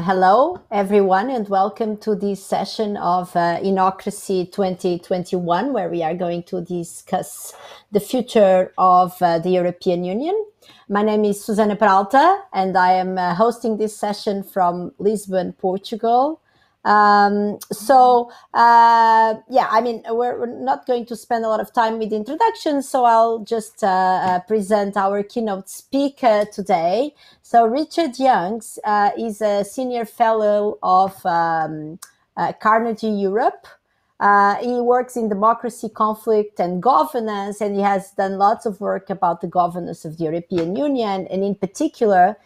Hello, everyone, and welcome to this session of Innocracy 2021, where we are going to discuss the future of the European Union. My name is Susana Peralta, and I am hosting this session from Lisbon, Portugal. We're not going to spend a lot of time with the introduction, so I'll just present our keynote speaker today. So Richard Youngs is a senior fellow of Carnegie Europe. He works in democracy, conflict, and governance, and he has done lots of work about the governance of the European Union. And in particular,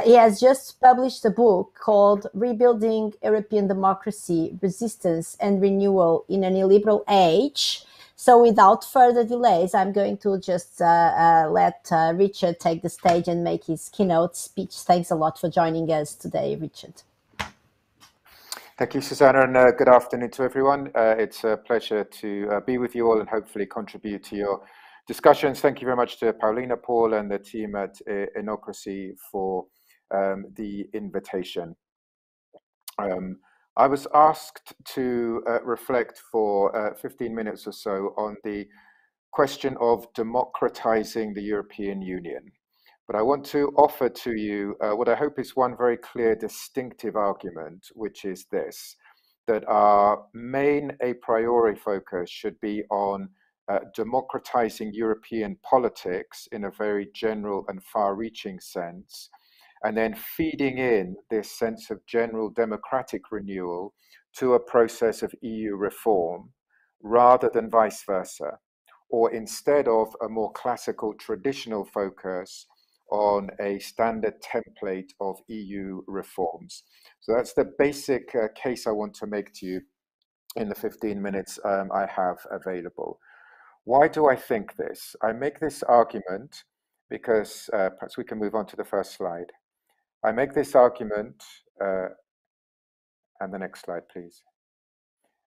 he has just published a book called Rebuilding European Democracy, Resistance and Renewal in an Illiberal Age. So without further delays, I'm going to just let Richard take the stage and make his keynote speech. Thanks a lot for joining us today, Richard. Thank you, Susanna, and good afternoon to everyone. It's a pleasure to be with you all and hopefully contribute to your discussions. Thank you very much to Paulina, Paul, and the team at Innocracy for the invitation. I was asked to reflect for 15 minutes or so on the question of democratizing the European Union. But I want to offer to you what I hope is one very clear, distinctive argument, which is this, that our main a priori focus should be on democratizing European politics in a very general and far-reaching sense, and then feeding in this sense of general democratic renewal to a process of EU reform, rather than vice versa, or instead of a more classical traditional focus on a standard template of EU reforms. So that's the basic case I want to make to you in the 15 minutes I have available. Why do I think this? I make this argument because, perhaps we can move on to the first slide. I make this argument, and the next slide, please.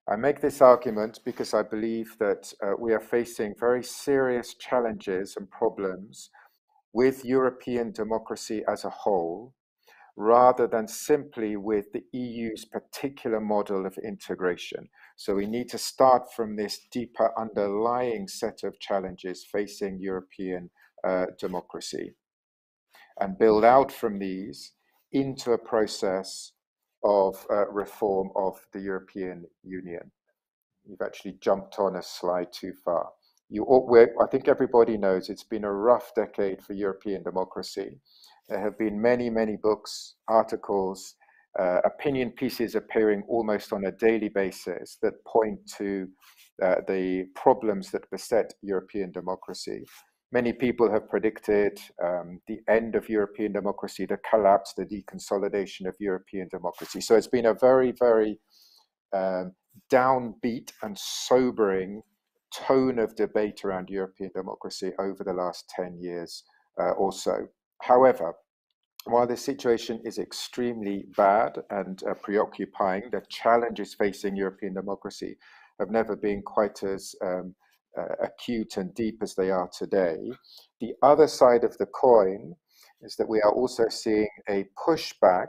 I make this argument because I believe that we are facing very serious challenges and problems with European democracy as a whole, rather than simply with the EU's particular model of integration. So we need to start from this deeper underlying set of challenges facing European democracy and build out from these into a process of reform of the European Union. You've actually jumped on a slide too far. I think everybody knows it's been a rough decade for European democracy. There have been many, many books, articles, opinion pieces appearing almost on a daily basis that point to the problems that beset European democracy. Many people have predicted the end of European democracy, the collapse, the deconsolidation of European democracy. So it's been a very, very downbeat and sobering tone of debate around European democracy over the last 10 years or so. However, while the situation is extremely bad and preoccupying, the challenges facing European democracy have never been quite as acute and deep as they are today. The other side of the coin is that we are also seeing a pushback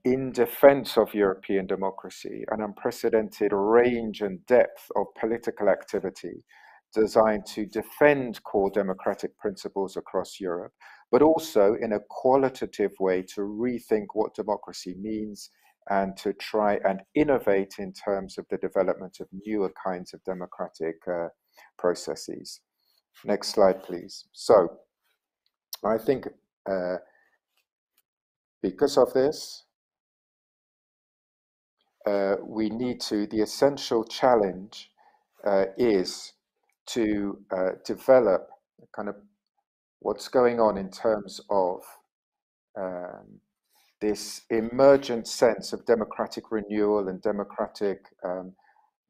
in defense of European democracy, an unprecedented range and depth of political activity designed to defend core democratic principles across Europe, but also in a qualitative way to rethink what democracy means and to try and innovate in terms of the development of newer kinds of democratic processes. Next slide, please. So I think because of this, the essential challenge is to develop kind of what's going on in terms of this emergent sense of democratic renewal and democratic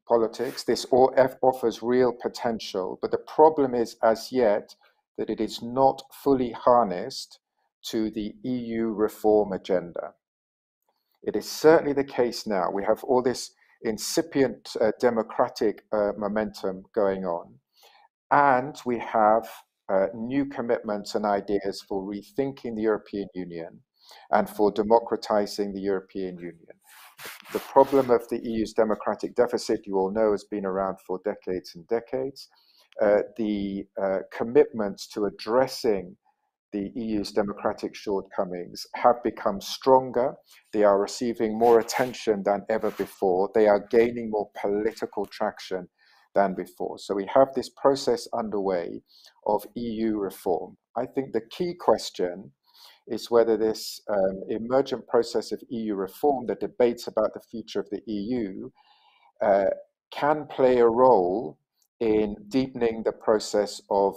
politics. This offers real potential, but the problem is as yet that it is not fully harnessed to the EU reform agenda. It is certainly the case now. We have all this incipient democratic momentum going on, and we have new commitments and ideas for rethinking the European Union and for democratizing the European Union. The problem of the EU's democratic deficit, you all know, has been around for decades and decades. The commitments to addressing the EU's democratic shortcomings have become stronger. They are receiving more attention than ever before. They are gaining more political traction than before. So we have this process underway of EU reform. I think the key question is whether this emergent process of EU reform, the debates about the future of the EU, can play a role in deepening the process of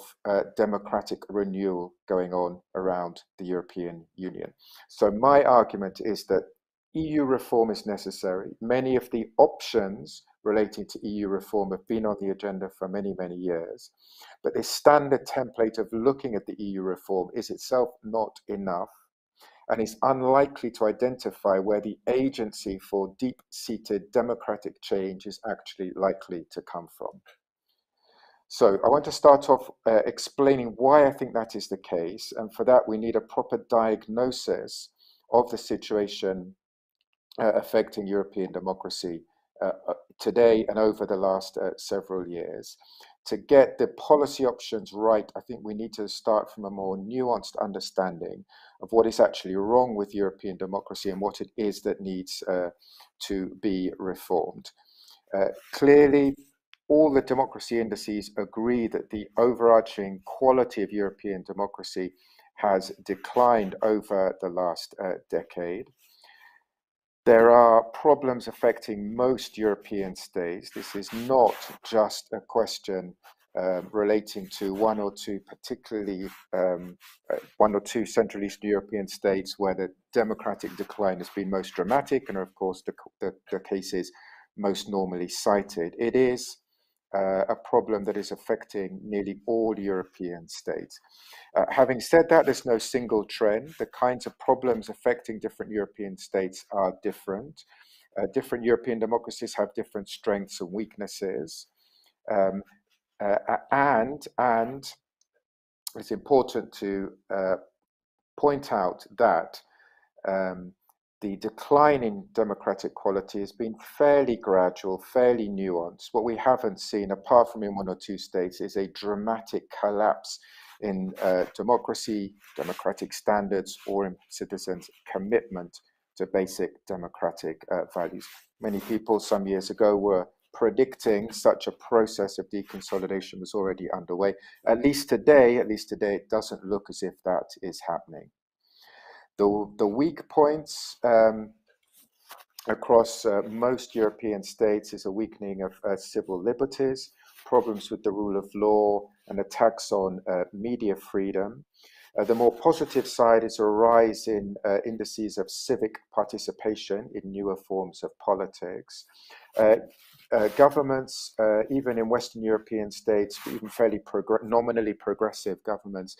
democratic renewal going on around the European Union. So my argument is that EU reform is necessary. Many of the options relating to EU reform have been on the agenda for many, many years. But this standard template of looking at the EU reform is itself not enough, and is unlikely to identify where the agency for deep-seated democratic change is actually likely to come from. So I want to start off explaining why I think that is the case, and for that we need a proper diagnosis of the situation affecting European democracy today and over the last several years. To get the policy options right, I think we need to start from a more nuanced understanding of what is actually wrong with European democracy and what it is that needs to be reformed. Clearly, all the democracy indices agree that the overarching quality of European democracy has declined over the last decade. There are problems affecting most European states. This is not just a question relating to one or two Central Eastern European states where the democratic decline has been most dramatic, and of course the cases most normally cited. It is a problem that is affecting nearly all European states. Having said that, there's no single trend. The kinds of problems affecting different European states are different. Different European democracies have different strengths and weaknesses. And it's important to point out that the decline in democratic quality has been fairly gradual, fairly nuanced. What we haven't seen, apart from in one or two states, is a dramatic collapse in democracy, democratic standards, or in citizens' commitment to basic democratic values. Many people some years ago were predicting such a process of deconsolidation was already underway. At least today, it doesn't look as if that is happening. The weak points across most European states is a weakening of civil liberties, problems with the rule of law, and attacks on media freedom. The more positive side is a rise in indices of civic participation in newer forms of politics. Governments, even in Western European states, even fairly nominally progressive governments,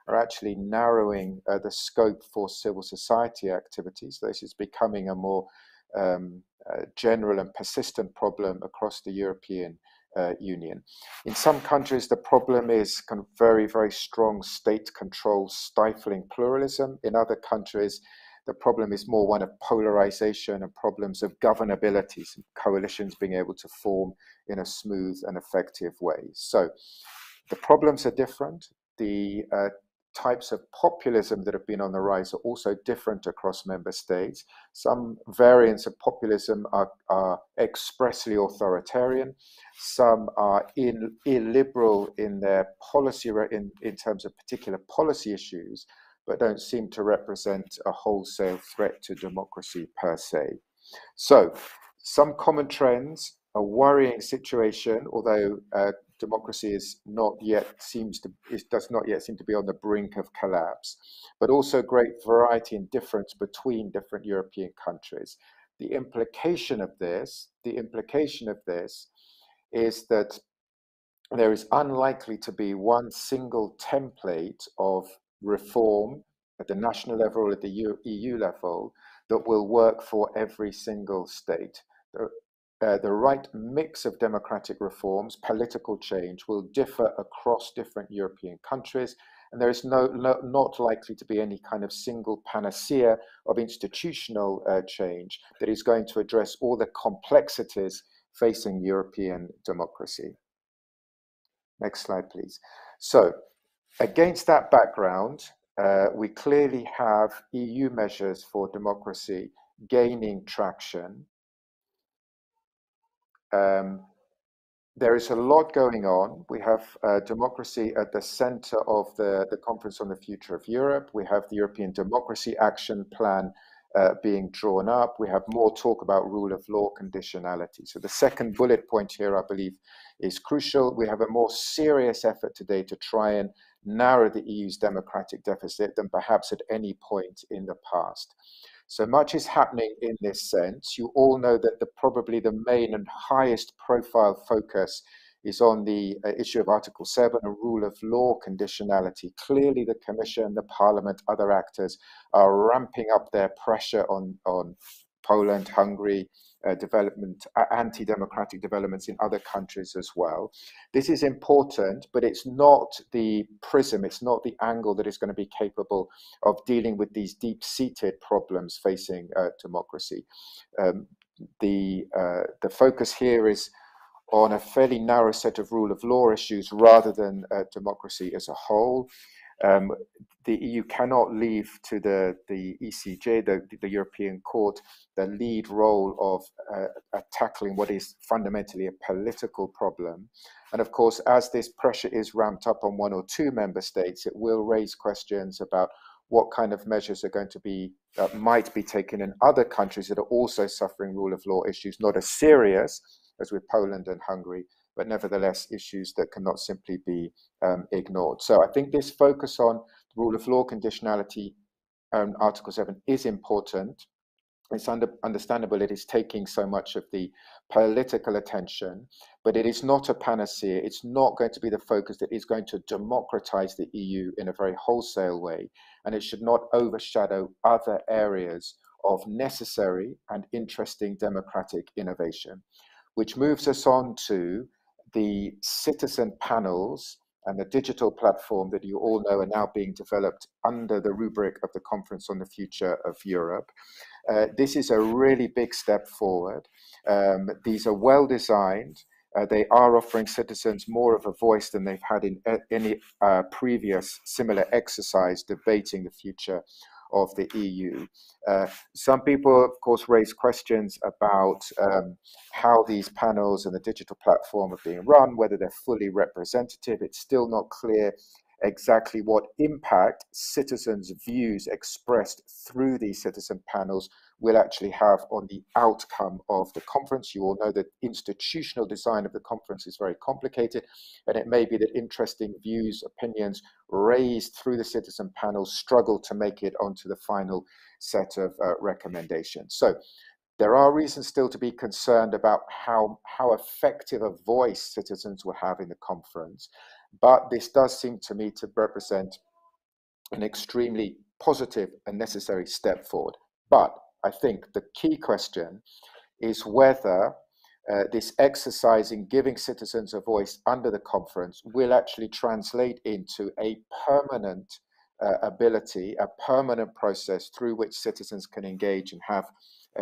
are actually narrowing the scope for civil society activities. This is becoming a more general and persistent problem across the European Union. In some countries, the problem is kind of very, very strong state control stifling pluralism. In other countries, the problem is more one of polarization and problems of governability, some coalitions being able to form in a smooth and effective way. So the problems are different. The types of populism that have been on the rise are also different across member states. Some variants of populism are expressly authoritarian. Some are illiberal in their policy, in terms of particular policy issues, but don't seem to represent a wholesale threat to democracy per se. So some common trends, a worrying situation, although democracy is does not yet seem to be on the brink of collapse, but also great variety and difference between different European countries. The implication of this is that there is unlikely to be one single template of reform at the national level or at the EU level that will work for every single state. The right mix of democratic reforms, political change, will differ across different European countries And there is not likely to be any kind of single panacea of institutional change that is going to address all the complexities facing European democracy. Next slide, please. So, against that background, we clearly have EU measures for democracy gaining traction. There is a lot going on. We have democracy at the center of the Conference on the Future of Europe. We have the European Democracy Action Plan being drawn up. We have more talk about rule of law conditionality. So the second bullet point here, I believe, is crucial. We have a more serious effort today to try and narrow the EU's democratic deficit than perhaps at any point in the past. So much is happening in this sense. You all know that probably the main and highest profile focus is on the issue of Article 7 and rule of law conditionality. Clearly, the Commission, the Parliament, other actors are ramping up their pressure on Poland, Hungary, anti-democratic developments in other countries as well. This is important, but it's not the prism, it's not the angle that is going to be capable of dealing with these deep-seated problems facing democracy. The focus here is on a fairly narrow set of rule of law issues rather than democracy as a whole. The EU cannot leave to the ECJ, the European Court, the lead role of tackling what is fundamentally a political problem. And of course, as this pressure is ramped up on one or two member states, it will raise questions about what kind of measures are going to be, might be taken in other countries that are also suffering rule of law issues, not as serious as with Poland and Hungary, but nevertheless issues that cannot simply be ignored. So I think this focus on rule of law conditionality, Article 7, is important. It's understandable it is taking so much of the political attention, but it is not a panacea. It's not going to be the focus that is going to democratize the EU in a very wholesale way, and it should not overshadow other areas of necessary and interesting democratic innovation. Which moves us on to the citizen panels and the digital platform that you all know are now being developed under the rubric of the Conference on the Future of Europe. This is a really big step forward. These are well designed. They are offering citizens more of a voice than they've had in any previous similar exercise debating the future of the EU. Some people, of course, raise questions about how these panels and the digital platform are being run, whether they're fully representative. It's still not clear exactly what impact citizens' views expressed through these citizen panels will actually have on the outcome of the conference. You all know that institutional design of the conference is very complicated, and it may be that interesting views, opinions raised through the citizen panels struggle to make it onto the final set of recommendations. So there are reasons still to be concerned about how effective a voice citizens will have in the conference, but this does seem to me to represent an extremely positive and necessary step forward. But I think the key question is whether this exercise in giving citizens a voice under the conference will actually translate into a permanent ability, a permanent process through which citizens can engage and have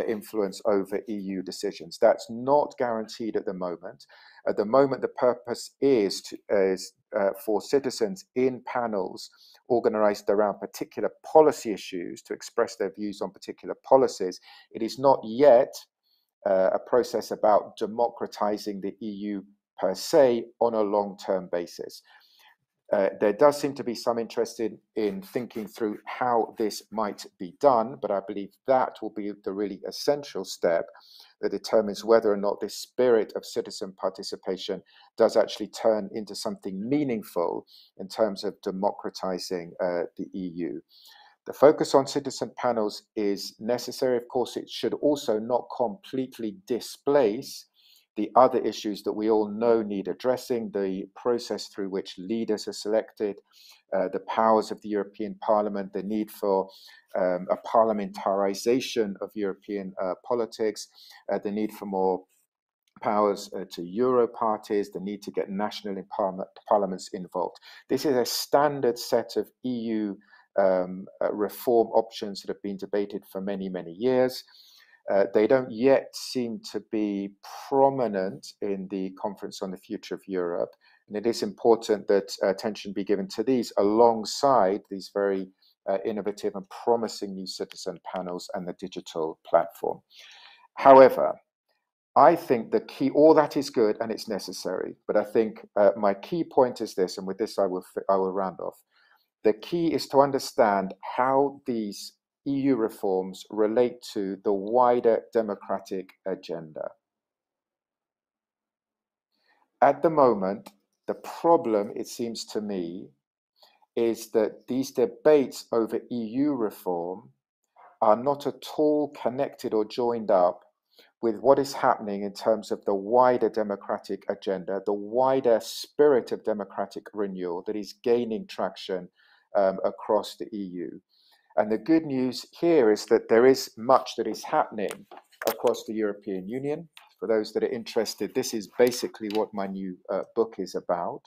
influence over EU decisions. That's not guaranteed at the moment. At the moment, the purpose is for citizens in panels organized around particular policy issues to express their views on particular policies. It is not yet a process about democratizing the EU per se on a long-term basis. There does seem to be some interest in thinking through how this might be done, but I believe that will be the really essential step that determines whether or not this spirit of citizen participation does actually turn into something meaningful in terms of democratizing the EU. The focus on citizen panels is necessary. Of course, it should also not completely displace the other issues that we all know need addressing, the process through which leaders are selected, the powers of the European Parliament, the need for a parliamentarization of European politics, the need for more powers to Euro parties, the need to get national parliaments involved. This is a standard set of EU reform options that have been debated for many, many years. They don't yet seem to be prominent in the Conference on the Future of Europe. And it is important that attention be given to these alongside these very innovative and promising new citizen panels and the digital platform. However, I think the key, all that is good and it's necessary, but I think my key point is this, and with this I will round off. The key is to understand how these EU reforms relate to the wider democratic agenda. At the moment, the problem, it seems to me, is that these debates over EU reform are not at all connected or joined up with what is happening in terms of the wider democratic agenda, the wider spirit of democratic renewal that is gaining traction across the EU. And the good news here is that there is much that is happening across the European Union. For those that are interested, this is basically what my new book is about.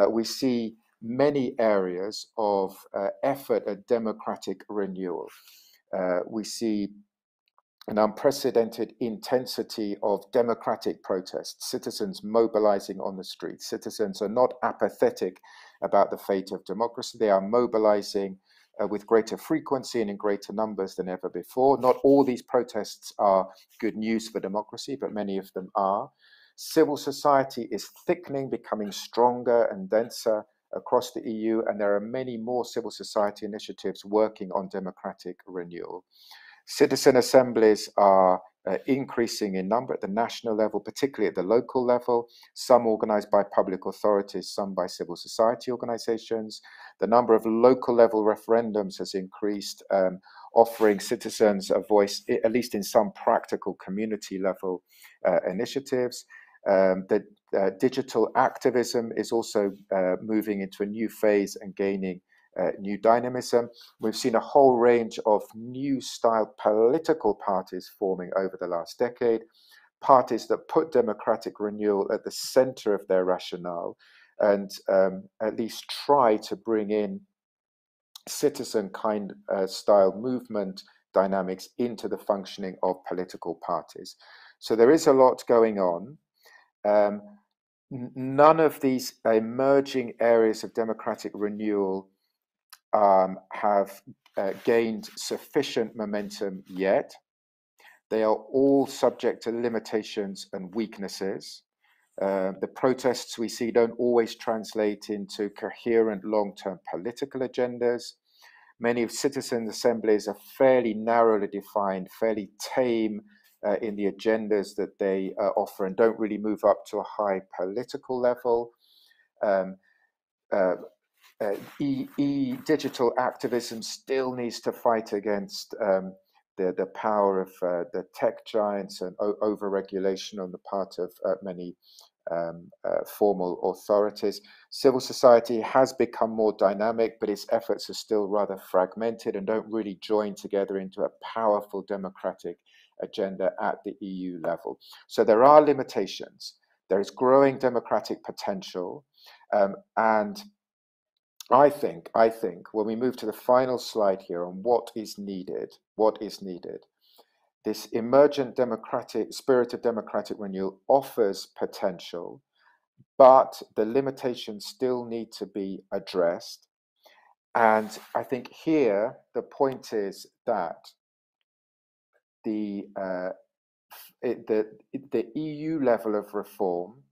We see many areas of effort at democratic renewal. We see an unprecedented intensity of democratic protests, citizens mobilizing on the streets. Citizens are not apathetic about the fate of democracy. They are mobilizing with greater frequency and in greater numbers than ever before. Not all these protests are good news for democracy, but many of them are. Civil society is thickening, becoming stronger and denser across the EU, and there are many more civil society initiatives working on democratic renewal. Citizen assemblies are increasing in number at the national level, particularly at the local level, some organized by public authorities, some by civil society organizations. The number of local level referendums has increased, offering citizens a voice, at least in some practical community level initiatives. The digital activism is also moving into a new phase and gaining new dynamism. We've seen a whole range of new style political parties forming over the last decade, parties that put democratic renewal at the center of their rationale and at least try to bring in citizen kind style movement dynamics into the functioning of political parties. So there is a lot going on. None of these emerging areas of democratic renewal have gained sufficient momentum yet. They are all subject to limitations and weaknesses. The protests we see don't always translate into coherent long-term political agendas. Many of citizen assemblies are fairly narrowly defined, fairly tame in the agendas that they offer and don't really move up to a high political level. Digital activism still needs to fight against the power of the tech giants and over-regulation on the part of many formal authorities. Civil society has become more dynamic, but its efforts are still rather fragmented and don't really join together into a powerful democratic agenda at the EU level. So there are limitations. There is growing democratic potential, and I think when we move to the final slide here on what is needed, this emergent democratic spirit of democratic renewal offers potential, but the limitations still need to be addressed. And I think here the point is that the EU level of reform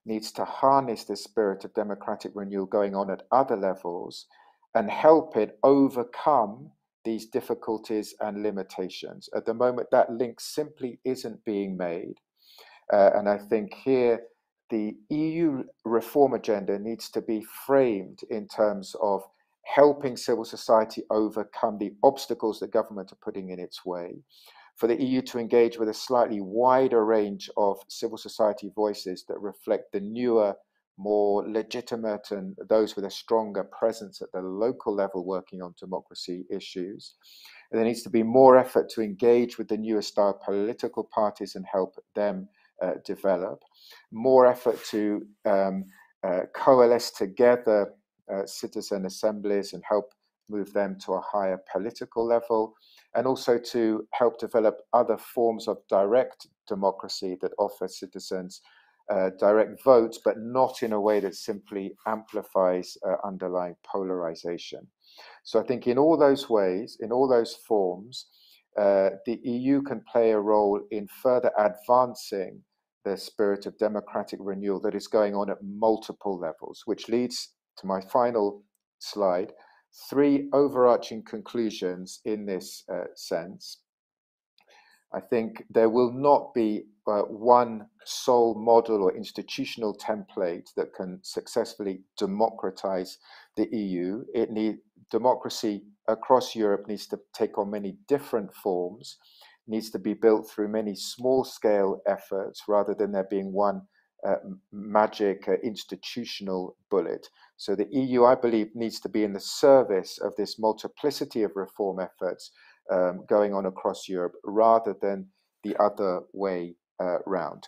needs to harness the spirit of democratic renewal going on at other levels and help it overcome these difficulties and limitations. At the moment, that link simply isn't being made. And I think here the EU reform agenda needs to be framed in terms of helping civil society overcome the obstacles that government are putting in its way, for the EU to engage with a slightly wider range of civil society voices that reflect the newer, more legitimate and those with a stronger presence at the local level working on democracy issues. And there needs to be more effort to engage with the newer style political parties and help them develop, more effort to coalesce together citizen assemblies and help move them to a higher political level, and also to help develop other forms of direct democracy that offer citizens direct votes, but not in a way that simply amplifies underlying polarization. So I think in all those ways, in all those forms, the EU can play a role in further advancing the spirit of democratic renewal that is going on at multiple levels, which leads to my final slide, three overarching conclusions in this sense. I think there will not be one sole model or institutional template that can successfully democratize the EU. Democracy across Europe needs to take on many different forms, needs to be built through many small-scale efforts rather than there being one magic institutional bullet. So the EU, I believe, needs to be in the service of this multiplicity of reform efforts going on across Europe rather than the other way round.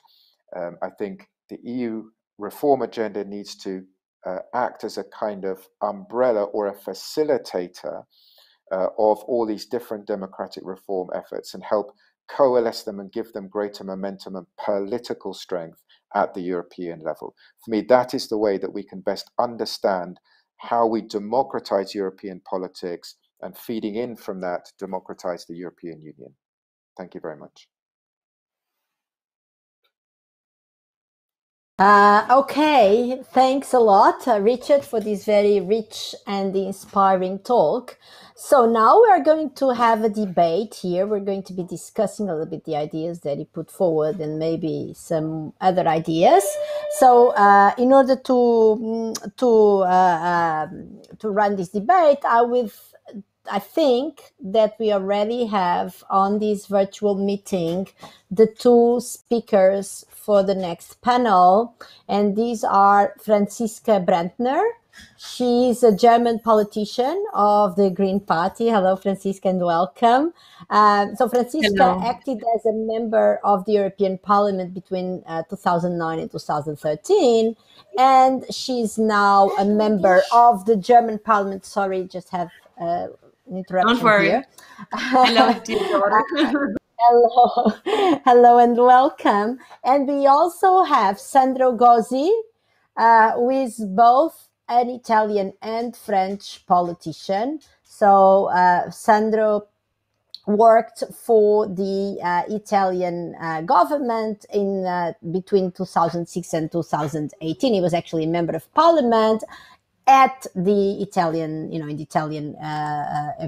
I think the EU reform agenda needs to act as a kind of umbrella or a facilitator of all these different democratic reform efforts and help coalesce them and give them greater momentum and political strength at the European level. For me, that is the way that we can best understand how we democratize European politics and feeding in from that, democratize the European Union. Thank you very much. Okay, thanks a lot, Richard, for this very rich and inspiring talk. So now we are going to have a debate here. We're going to be discussing a little bit the ideas that he put forward and maybe some other ideas. So in order to run this debate, I think that we already have on this virtual meeting the two speakers for the next panel, and these are Franziska Brantner. She is a German politician of the Green Party. Hello, Franziska, and welcome. So Franziska acted as a member of the European Parliament between 2009 and 2013, and she's now a member of the German Parliament. Sorry, just have interruption. Don't worry. Here. Hello, dear daughter. Hello and welcome. And we also have Sandro Gozi, who is both an Italian and French politician. So Sandro worked for the Italian government in between 2006 and 2018. He was actually a member of parliament at the Italian, in the Italian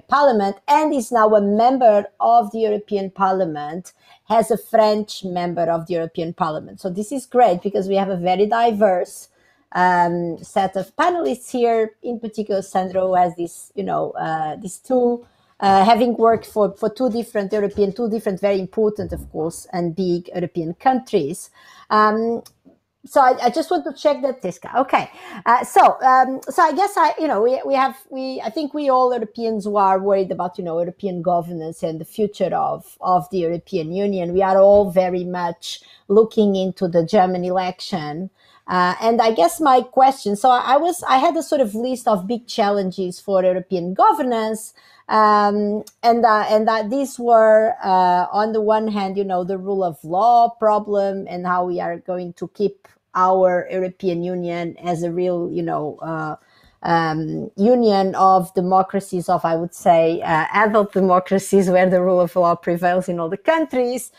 parliament, and is now a member of the European Parliament as a French member of the European Parliament. So this is great because we have a very diverse set of panelists here. In particular, Sandro has this, these two, having worked for two different very important, of course, and big European countries. So I just want to check that, Tiska. Okay. So I guess I think we all Europeans who are worried about, European governance and the future of the European Union. We are all very much looking into the German election. And I guess my question, so I had a sort of list of big challenges for European governance. And these were, on the one hand, the rule of law problem and how we are going to keep our European Union as a real, union of democracies, of, I would say, adult democracies where the rule of law prevails in all the countries.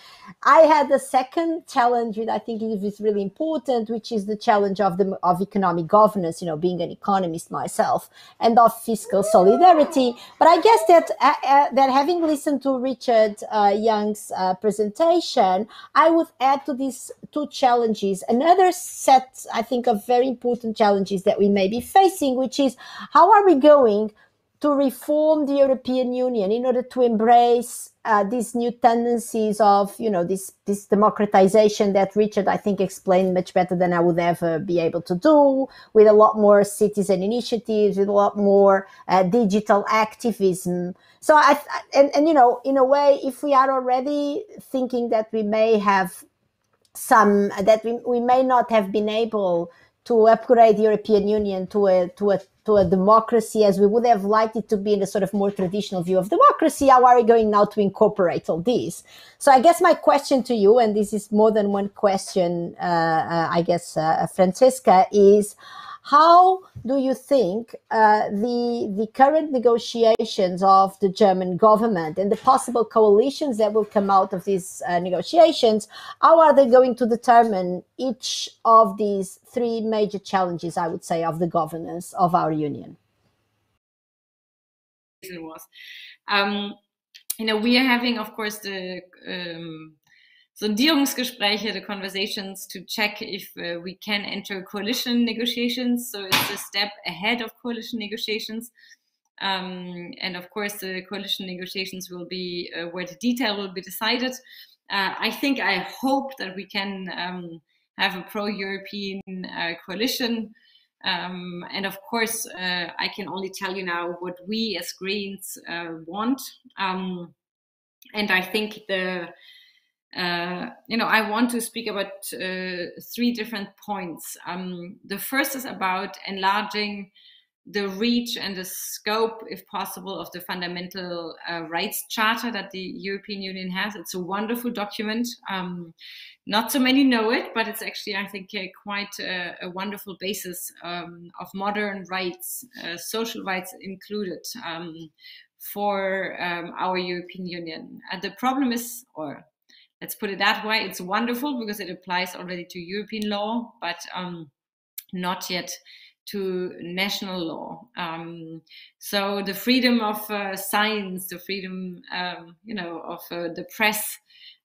I had a second challenge, which I think is really important, which is the challenge of economic governance, being an economist myself, and of fiscal solidarity. But I guess that having listened to Richard Young's presentation, I would add to these two challenges another set, I think, of very important challenges that we may be facing, which is how are we going to reform the European Union in order to embrace these new tendencies of, this democratization that Richard, I think, explained much better than I would ever be able to do, with a lot more citizen initiatives, with a lot more digital activism. So in a way, if we are already thinking that we may have some that we may not have been able to upgrade the European Union to a democracy as we would have liked it to be in a sort of more traditional view of democracy. How are we going now to incorporate all these? So I guess my question to you, and this is more than one question, I guess, Franziska, is how do you think the current negotiations of the German government and the possible coalitions that will come out of these negotiations, how are they going to determine each of these three major challenges, I would say, of the governance of our union? We are having, of course, the Sondierungsgespräche, the conversations to check if we can enter coalition negotiations. So it's a step ahead of coalition negotiations. And of course, the coalition negotiations will be where the detail will be decided. I hope that we can have a pro-European coalition. And of course, I can only tell you now what we as Greens want. And I think I want to speak about three different points. The first is about enlarging the reach and the scope, if possible, of the fundamental rights charter that the European Union has. It's a wonderful document. Not so many know it, but it's actually, I think, quite a wonderful basis of modern rights, social rights included, for our European Union. The problem is, or let's put it that way, it's wonderful because it applies already to European law, but not yet to national law. So the freedom of science, the freedom, of the press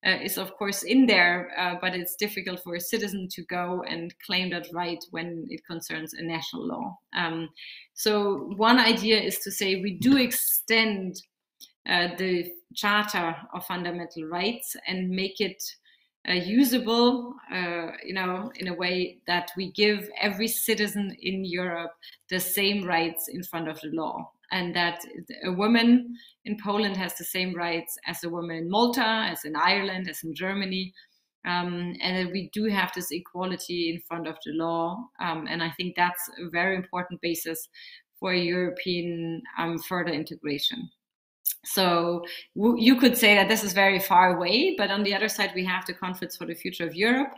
is of course in there, but it's difficult for a citizen to go and claim that right when it concerns a national law. So one idea is to say we do extend the Charter of Fundamental Rights and make it usable, in a way that we give every citizen in Europe the same rights in front of the law, and that a woman in Poland has the same rights as a woman in Malta, as in Ireland, as in Germany, and that we do have this equality in front of the law. And I think that's a very important basis for European further integration. So you could say that this is very far away, but on the other side, we have the Conference for the Future of Europe.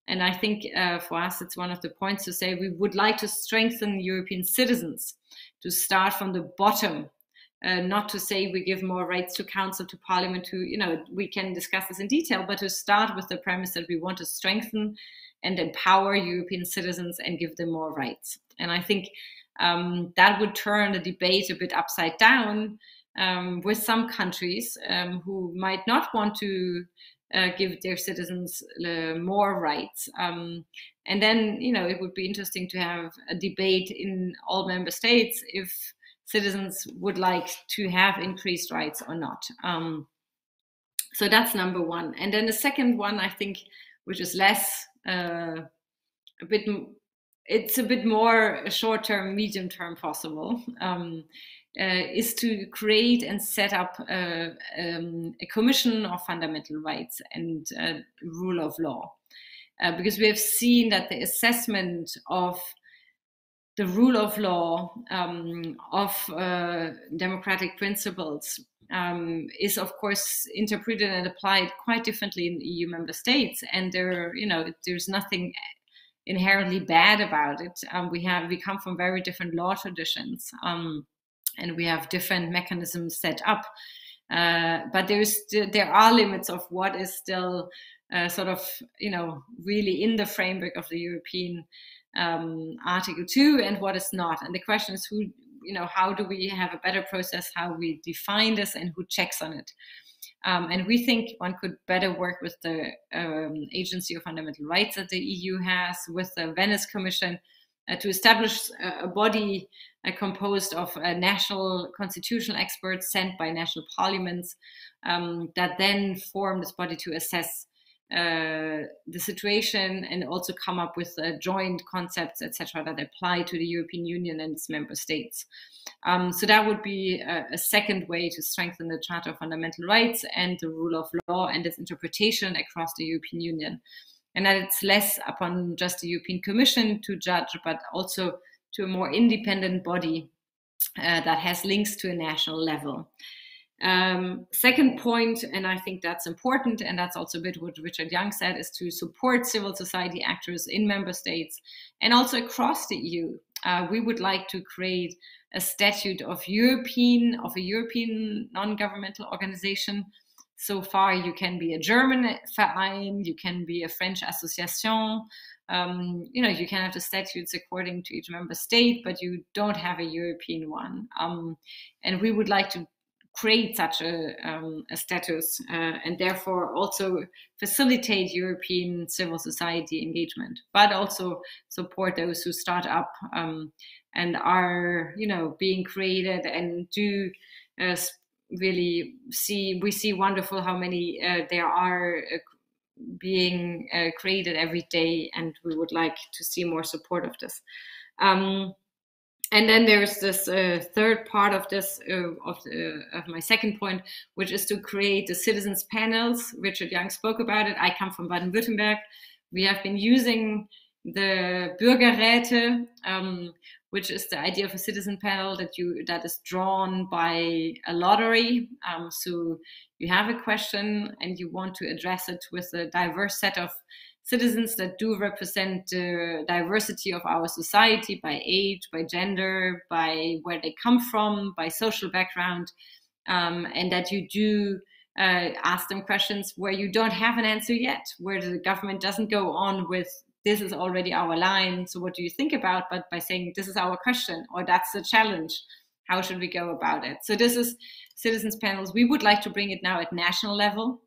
And I think for us, it's one of the points to say we would like to strengthen European citizens, to start from the bottom, not to say we give more rights to Council, to Parliament, we can discuss this in detail, but to start with the premise that we want to strengthen and empower European citizens and give them more rights. And I think that would turn the debate a bit upside down, with some countries who might not want to give their citizens more rights. And then, it would be interesting to have a debate in all member states if citizens would like to have increased rights or not. So that's number one. And then the second one, I think, which is less, it's a bit more short-term, medium-term possible, is to create and set up a commission of fundamental rights and rule of law. Because we have seen that the assessment of the rule of law, of democratic principles, is of course interpreted and applied quite differently in EU member states. And there's nothing inherently bad about it. We come from very different law traditions. And we have different mechanisms set up, but there are limits of what is still really in the framework of the European Article 2 and what is not. And the question is how do we have a better process, how we define this and who checks on it. And we think one could better work with the Agency of Fundamental Rights that the EU has, with the Venice Commission, to establish a body composed of national constitutional experts sent by national parliaments, that then form this body to assess the situation and also come up with joint concepts, etc., that apply to the European Union and its member states. So that would be a second way to strengthen the Charter of Fundamental Rights and the rule of law and its interpretation across the European Union. and that it's less upon just the European Commission to judge, but also to a more independent body that has links to a national level. Second point, and I think that's important, and that's also a bit what Richard Young said, is to support civil society actors in member states and also across the EU. We would like to create a statute of a European non-governmental organization. So far, you can be a German Verein, you can be a French association, you can have the statutes according to each member state, but you don't have a European one. And we would like to create such a status and therefore also facilitate European civil society engagement, but also support those who start up and are, being created and do really we see wonderful how many there are being created every day, and we would like to see more support of this. And then there's this third part of this, of my second point, which is to create the citizens panels. Richard Young spoke about it. I come from Baden-Württemberg. We have been using the Bürgerräte, which is the idea of a citizen panel that is drawn by a lottery. So you have a question and you want to address it with a diverse set of citizens that do represent the diversity of our society by age, by gender, by where they come from, by social background, and that you do ask them questions where you don't have an answer yet, where the government doesn't go on with, this is already our line, so what do you think about, but by saying, this is our question, or that's the challenge, how should we go about it? So this is citizens panels. We would like to bring it now at national level.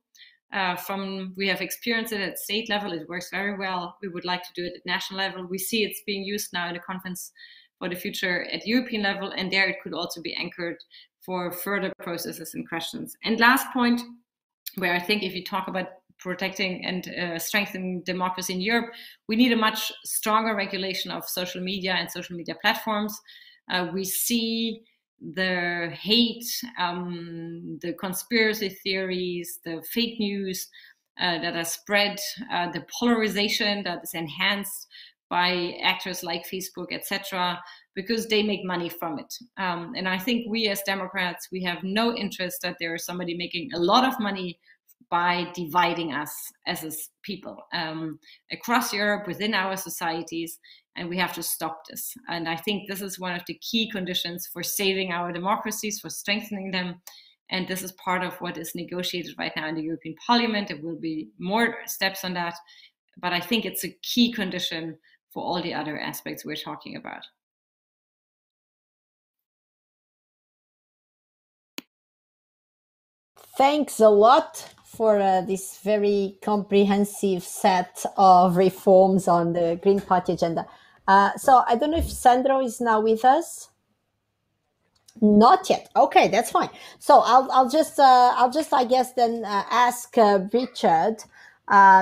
We have experienced it at state level. It works very well. We would like to do it at national level. We see it's being used now in the Conference for the Future at European level, and there it could also be anchored for further processes and questions. And last point, where I think if you talk about protecting and strengthening democracy in Europe, we need a much stronger regulation of social media and social media platforms. We see the hate, the conspiracy theories, the fake news that are spread, the polarization that is enhanced by actors like Facebook, etc., because they make money from it. And I think we as Democrats, we have no interest that there is somebody making a lot of money by dividing us as people across Europe, within our societies, and we have to stop this. And I think this is one of the key conditions for saving our democracies, for strengthening them. And this is part of what is negotiated right now in the European Parliament. There will be more steps on that, but I think it's a key condition for all the other aspects we're talking about. Thanks a lot for this very comprehensive set of reforms on the Green Party agenda. So I don't know if Sandro is now with us. Not yet. Okay, that's fine. So I'll just I guess then ask Richard,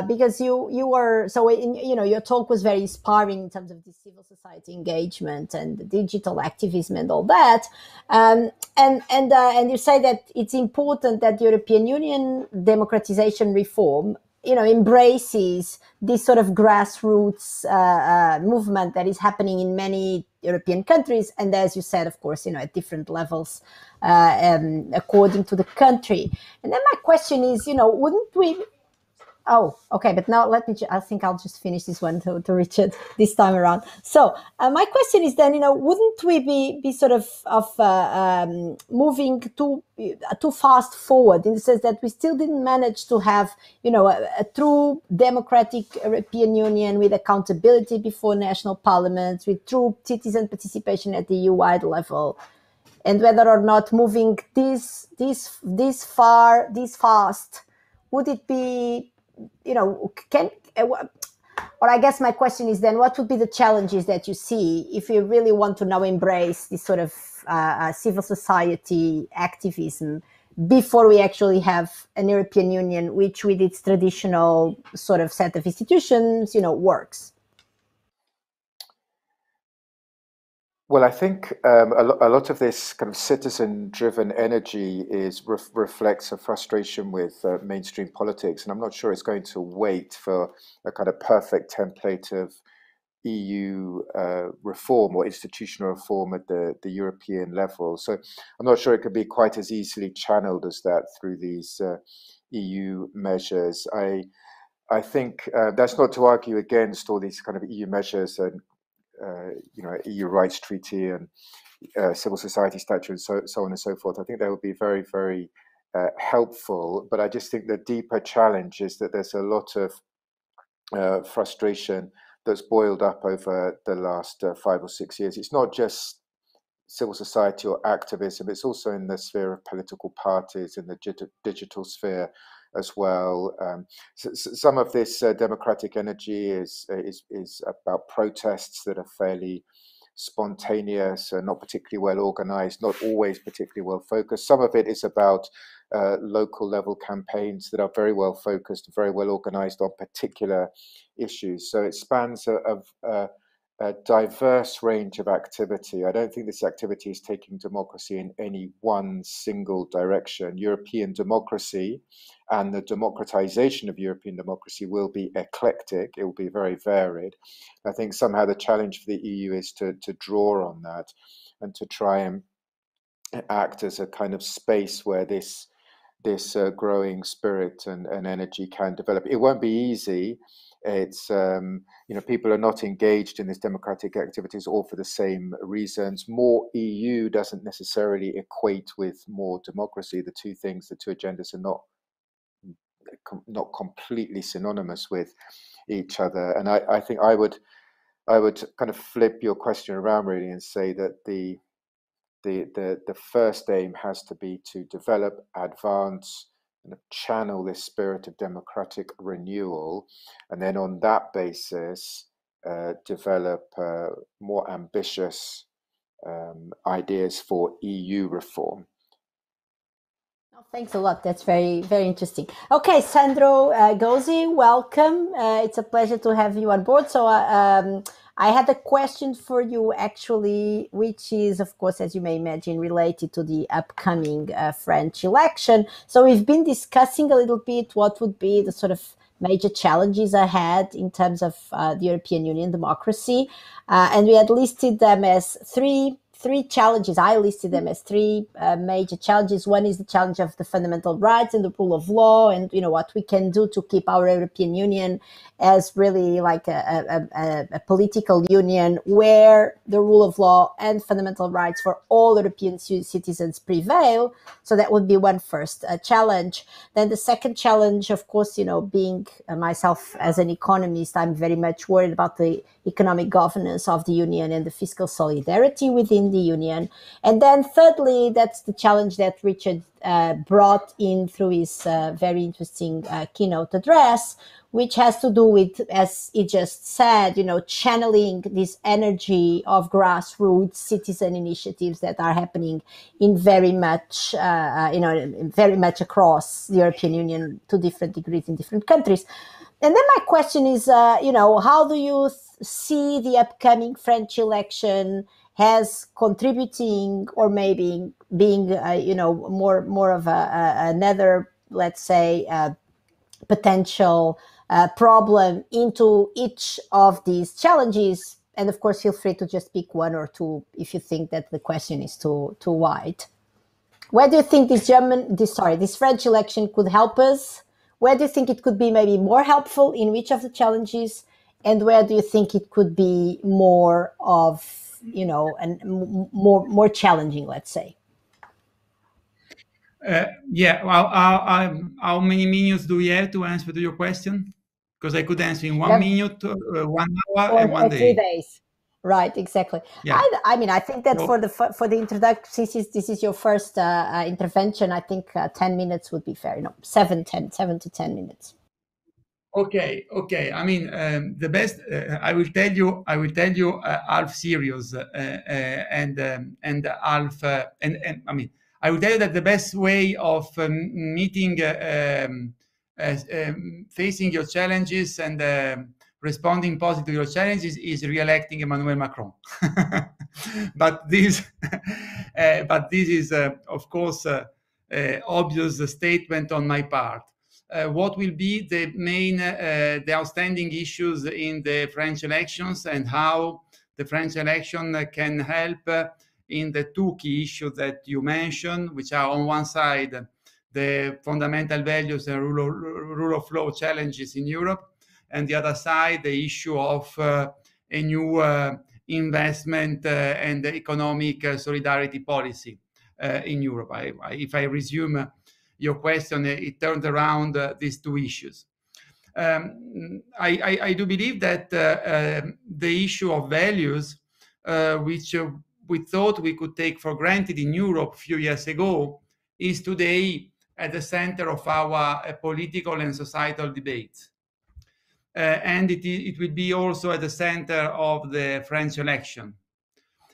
because you were your talk was very inspiring in terms of the civil society engagement and the digital activism and all that, and you say that it's important that the European Union democratization reform embraces this sort of grassroots movement that is happening in many European countries, and as you said, of course, at different levels according to the country. And then my question is, wouldn't we? Oh, okay. But now I think I'll just finish this one to Richard this time around. So my question is then, wouldn't we be sort of moving too fast forward, in the sense that we still didn't manage to have, a true democratic European Union with accountability before national parliaments, with true citizen participation at the EU-wide level, and whether or not moving this fast, would it be, or I guess my question is then, what would be the challenges that you see if you really want to now embrace this sort of civil society activism before we actually have an European Union which, with its traditional sort of set of institutions, works? Well, I think a lot of this kind of citizen-driven energy reflects a frustration with mainstream politics, and I'm not sure it's going to wait for a kind of perfect template of EU reform or institutional reform at the European level. So I'm not sure it could be quite as easily channeled as that through these EU measures. I think that's not to argue against all these kind of EU measures and EU rights treaty and civil society statute and so on and so forth. I think they would be very, very helpful. But I just think the deeper challenge is that there's a lot of frustration that's boiled up over the last 5 or 6 years. It's not just civil society or activism, it's also in the sphere of political parties, in the digital sphere as well. Some of this democratic energy is about protests that are fairly spontaneous and not particularly well organized, not always particularly well focused. Some of it is about local level campaigns that are very well focused, very well organized on particular issues. So it spans a diverse range of activity. I don't think this activity is taking democracy in any one single direction. European democracy and the democratization of European democracy will be eclectic. It will be very varied. I think somehow the challenge for the EU is to draw on that and to try and act as a kind of space where this growing spirit and energy can develop. It won't be easy. It's people are not engaged in these democratic activities all for the same reasons. More EU doesn't necessarily equate with more democracy. The two agendas are not completely synonymous with each other. And I think I would kind of flip your question around really and say that the first aim has to be to develop, advance, and channel this spirit of democratic renewal, and then on that basis develop more ambitious ideas for EU reform. Thanks a lot. That's very, very interesting. Okay, Sandro, Gozi, welcome. It's a pleasure to have you on board. So I had a question for you, actually, which is, of course, as you may imagine, related to the upcoming French election. So we've been discussing a little bit what would be the sort of major challenges ahead in terms of the European Union democracy. And we had listed them as three challenges. I listed them as three major challenges. One is the challenge of the fundamental rights and the rule of law, and what we can do to keep our European Union as really like a political union where the rule of law and fundamental rights for all European citizens prevail. So that would be one first challenge. Then the second challenge, of course, being myself as an economist, I'm very much worried about the economic governance of the Union and the fiscal solidarity within the Union. And then thirdly, that's the challenge that Richard brought in through his very interesting keynote address, which has to do with, as he just said, channeling this energy of grassroots citizen initiatives that are happening in very much, very much across the European Union to different degrees in different countries. And then my question is, how do you see the upcoming French election as contributing or maybe being, more of another, let's say, potential problem into each of these challenges? And of course, feel free to just pick one or two if you think that the question is too wide. Where do you think this French election could help us? Where do you think it could be maybe more helpful in which of the challenges? And where do you think it could be more of, and more challenging, let's say? Well, how many minutes do we have to answer to your question? Because I could answer in 1 minute, 1 hour, and 1 day. 3 days. Right, exactly. Yeah. I think that for the introduction, since this is your first intervention, I think 10 minutes would be fair. 7 to 10 minutes. Okay. I mean, the best. I will tell you half serious and half. And I mean, I will tell you that the best way of meeting, facing your challenges and responding positively to your challenges is re-electing Emmanuel Macron. but this is, of course, obvious statement on my part. What will be the main, the outstanding issues in the French elections, and how the French election can help in the two key issues that you mentioned, which are on one side the fundamental values and rule of law challenges in Europe, and the other side the issue of a new investment and economic solidarity policy in Europe. If I resume your question, it turned around these two issues. I do believe that the issue of values, which we thought we could take for granted in Europe a few years ago, is today at the center of our political and societal debates. And it will be also at the center of the French election.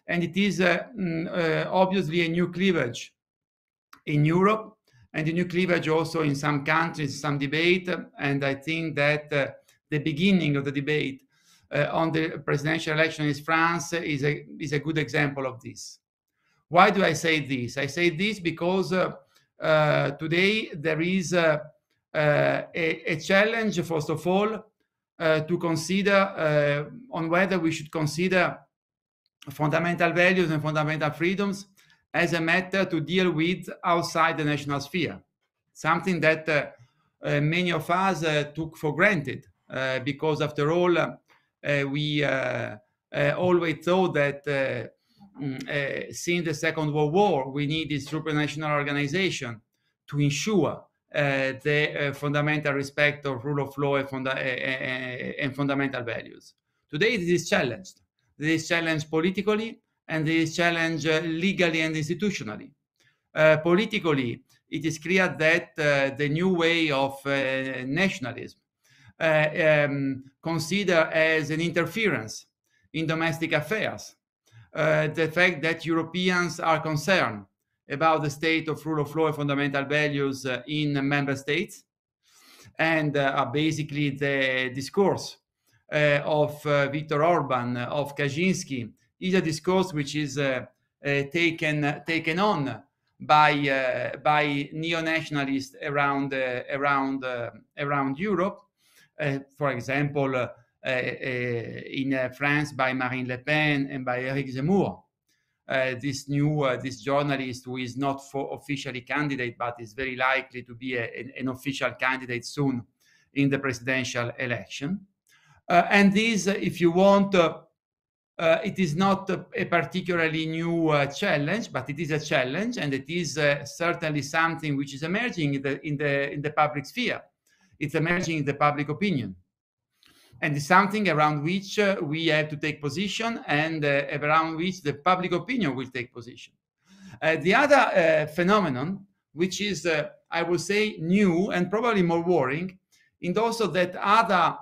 And it is obviously a new cleavage in Europe, and a new cleavage also in some countries, some debate. And I think that the beginning of the debate on the presidential election in France is a good example of this. Why do I say this? I say this because today there is a challenge, first of all, to consider on whether we should consider fundamental values and fundamental freedoms as a matter to deal with outside the national sphere, something that many of us took for granted, because after all, we always thought that since the Second World War, we need this supranational organization to ensure the fundamental respect of rule of law and fundamental values. Today, this is challenged. This is challenged politically, and this is challenged legally and institutionally. Politically, it is clear that the new way of nationalism, considered as an interference in domestic affairs, the fact that Europeans are concerned about the state of rule of law and fundamental values in member states, and basically the discourse of Viktor Orban, of Kaczynski, is a discourse which is taken on by neo-nationalists around Europe. For example, in France by Marine Le Pen and by Eric Zemmour. This journalist, who is not officially candidate, but is very likely to be an official candidate soon in the presidential election. And this, if you want, it is not a particularly new challenge, but it is a challenge, and it is certainly something which is emerging in the public sphere. It's emerging in the public opinion, and it's something around which we have to take position, and around which the public opinion will take position. The other phenomenon, which is, I would say, new and probably more worrying, is also that other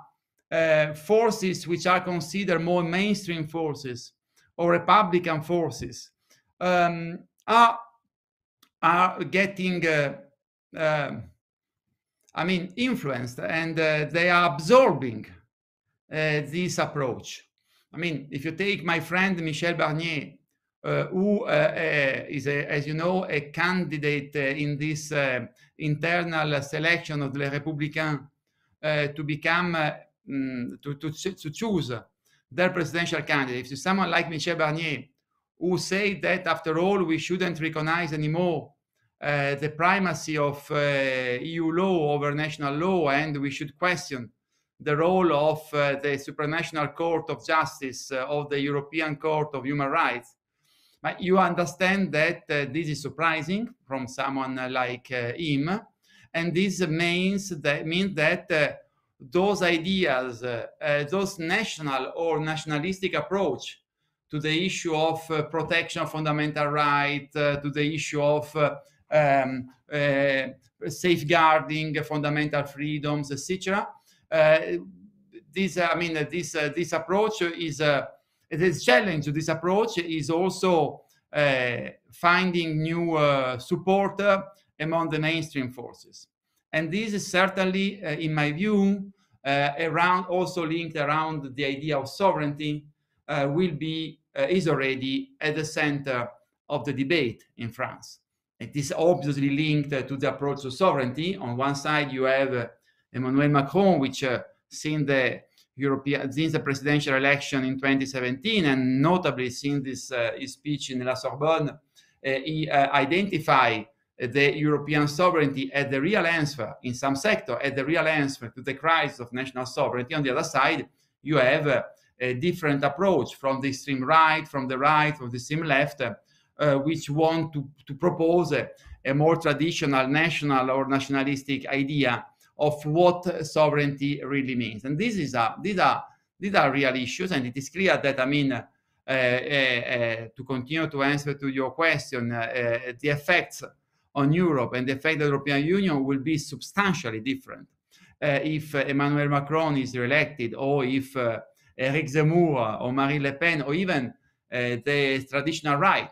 forces which are considered more mainstream forces or Republican forces are getting influenced, and they are absorbing this approach. I mean, if you take my friend Michel Barnier, who is, as you know, a candidate in this internal selection of Les Républicains to become to choose their presidential candidate. If someone like Michel Barnier, who say that after all we shouldn't recognize anymore the primacy of EU law over national law, and we should question the role of the supranational court of justice of the European Court of Human Rights, but you understand that this is surprising from someone like him, and this means that those ideas, those national or nationalistic approach to the issue of protection of fundamental rights, to the issue of safeguarding fundamental freedoms, etc. This approach is this challenge. This approach is also finding new support among the mainstream forces, and this is certainly, in my view, also linked around the idea of sovereignty, will be is already at the center of the debate in France. It is obviously linked to the approach to sovereignty. On one side, you have Emmanuel Macron, which since the presidential election in 2017, and notably since his speech in La Sorbonne, he identified the European sovereignty as the real answer in some sector, as the real answer to the crisis of national sovereignty. On the other side, you have a different approach from the extreme right, from the extreme left, which want to propose a more traditional national or nationalistic idea of what sovereignty really means. And these are real issues, and it is clear that, I mean, to continue to answer to your question, the effects on Europe and the effect of the European Union will be substantially different if Emmanuel Macron is re-elected, or if Eric Zemmour or Marine Le Pen, or even the traditional right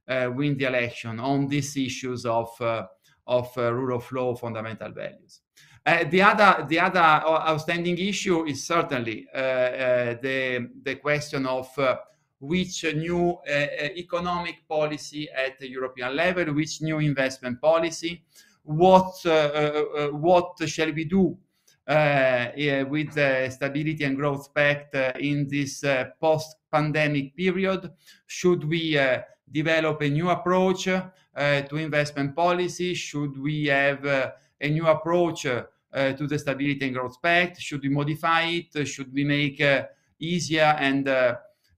win the election on these issues of rule of law, fundamental values. The other outstanding issue is certainly the question of which new economic policy at the European level, which new investment policy, what shall we do with the Stability and Growth Pact in this post-pandemic period? Should we develop a new approach to investment policy? Should we have a new approach to the Stability and Growth Pact? Should we modify it? Should we make easier and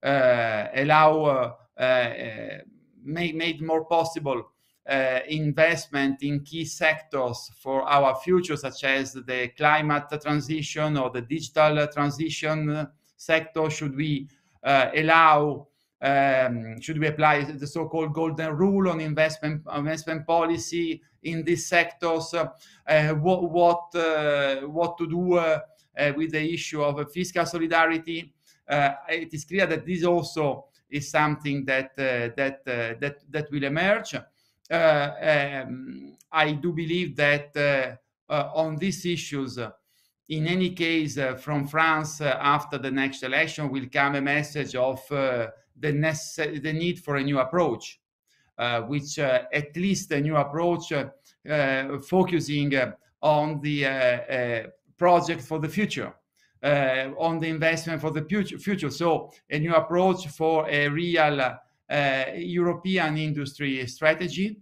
allow make more possible investment in key sectors for our future, such as the climate transition or the digital transition sector? Should we should we apply the so-called golden rule on investment policy in these sectors? What to do with the issue of fiscal solidarity? It is clear that this also is something that will emerge. I do believe that on these issues, in any case, from France after the next election will come a message of the need for a new approach, which at least a new approach focusing on the project for the future, on the investment for the future. So a new approach for a real European industry strategy,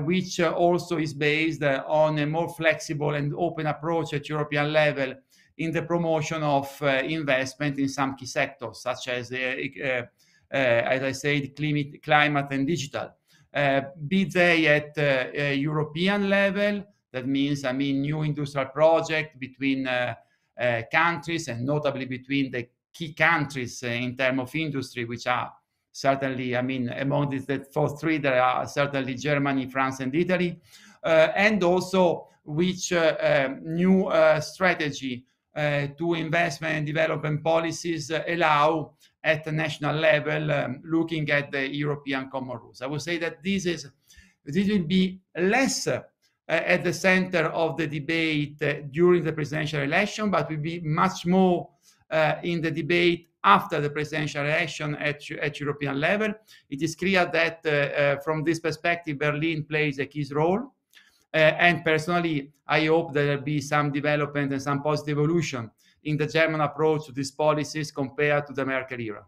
which also is based on a more flexible and open approach at European level in the promotion of investment in some key sectors, such as I said, climate and digital. Be they at European level, that means, I mean, new industrial project between countries, and notably between the key countries in terms of industry, which are certainly, I mean, among the first three, there are certainly Germany, France, and Italy, and also which new strategy to investment and development policies allow at the national level, looking at the European common rules. I would say that this will be less at the center of the debate during the presidential election, but will be much more in the debate after the presidential election at European level. It is clear that from this perspective, Berlin plays a key role. And personally, I hope there will be some development and some positive evolution in the German approach to these policies compared to the Merkel era.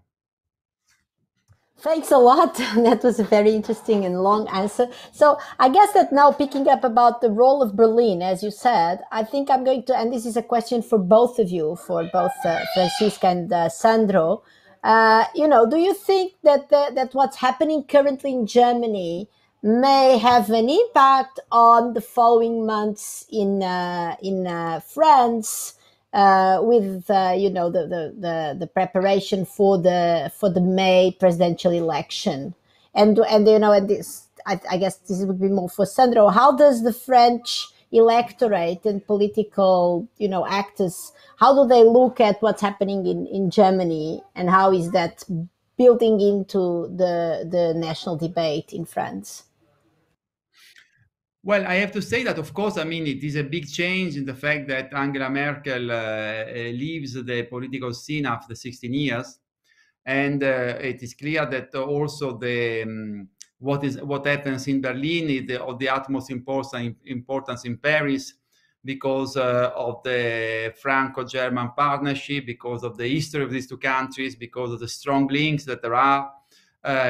Thanks a lot. That was a very interesting and long answer. So I guess that now, picking up about the role of Berlin, as you said, I think I'm going to, and this is a question for both of you, for both Franziska and Sandro. Do you think that what's happening currently in Germany may have an impact on the following months in France, with the preparation for the May presidential election, and this, I guess this would be more for Sandro. How does the French electorate and political actors, how do they look at what's happening in Germany, and how is that building into the national debate in France? Well, I have to say that, of course, I mean, it is a big change in the fact that Angela Merkel leaves the political scene after 16 years. And it is clear that also the what happens in Berlin is of the utmost importance in Paris, because of the Franco-German partnership, because of the history of these two countries, because of the strong links that there are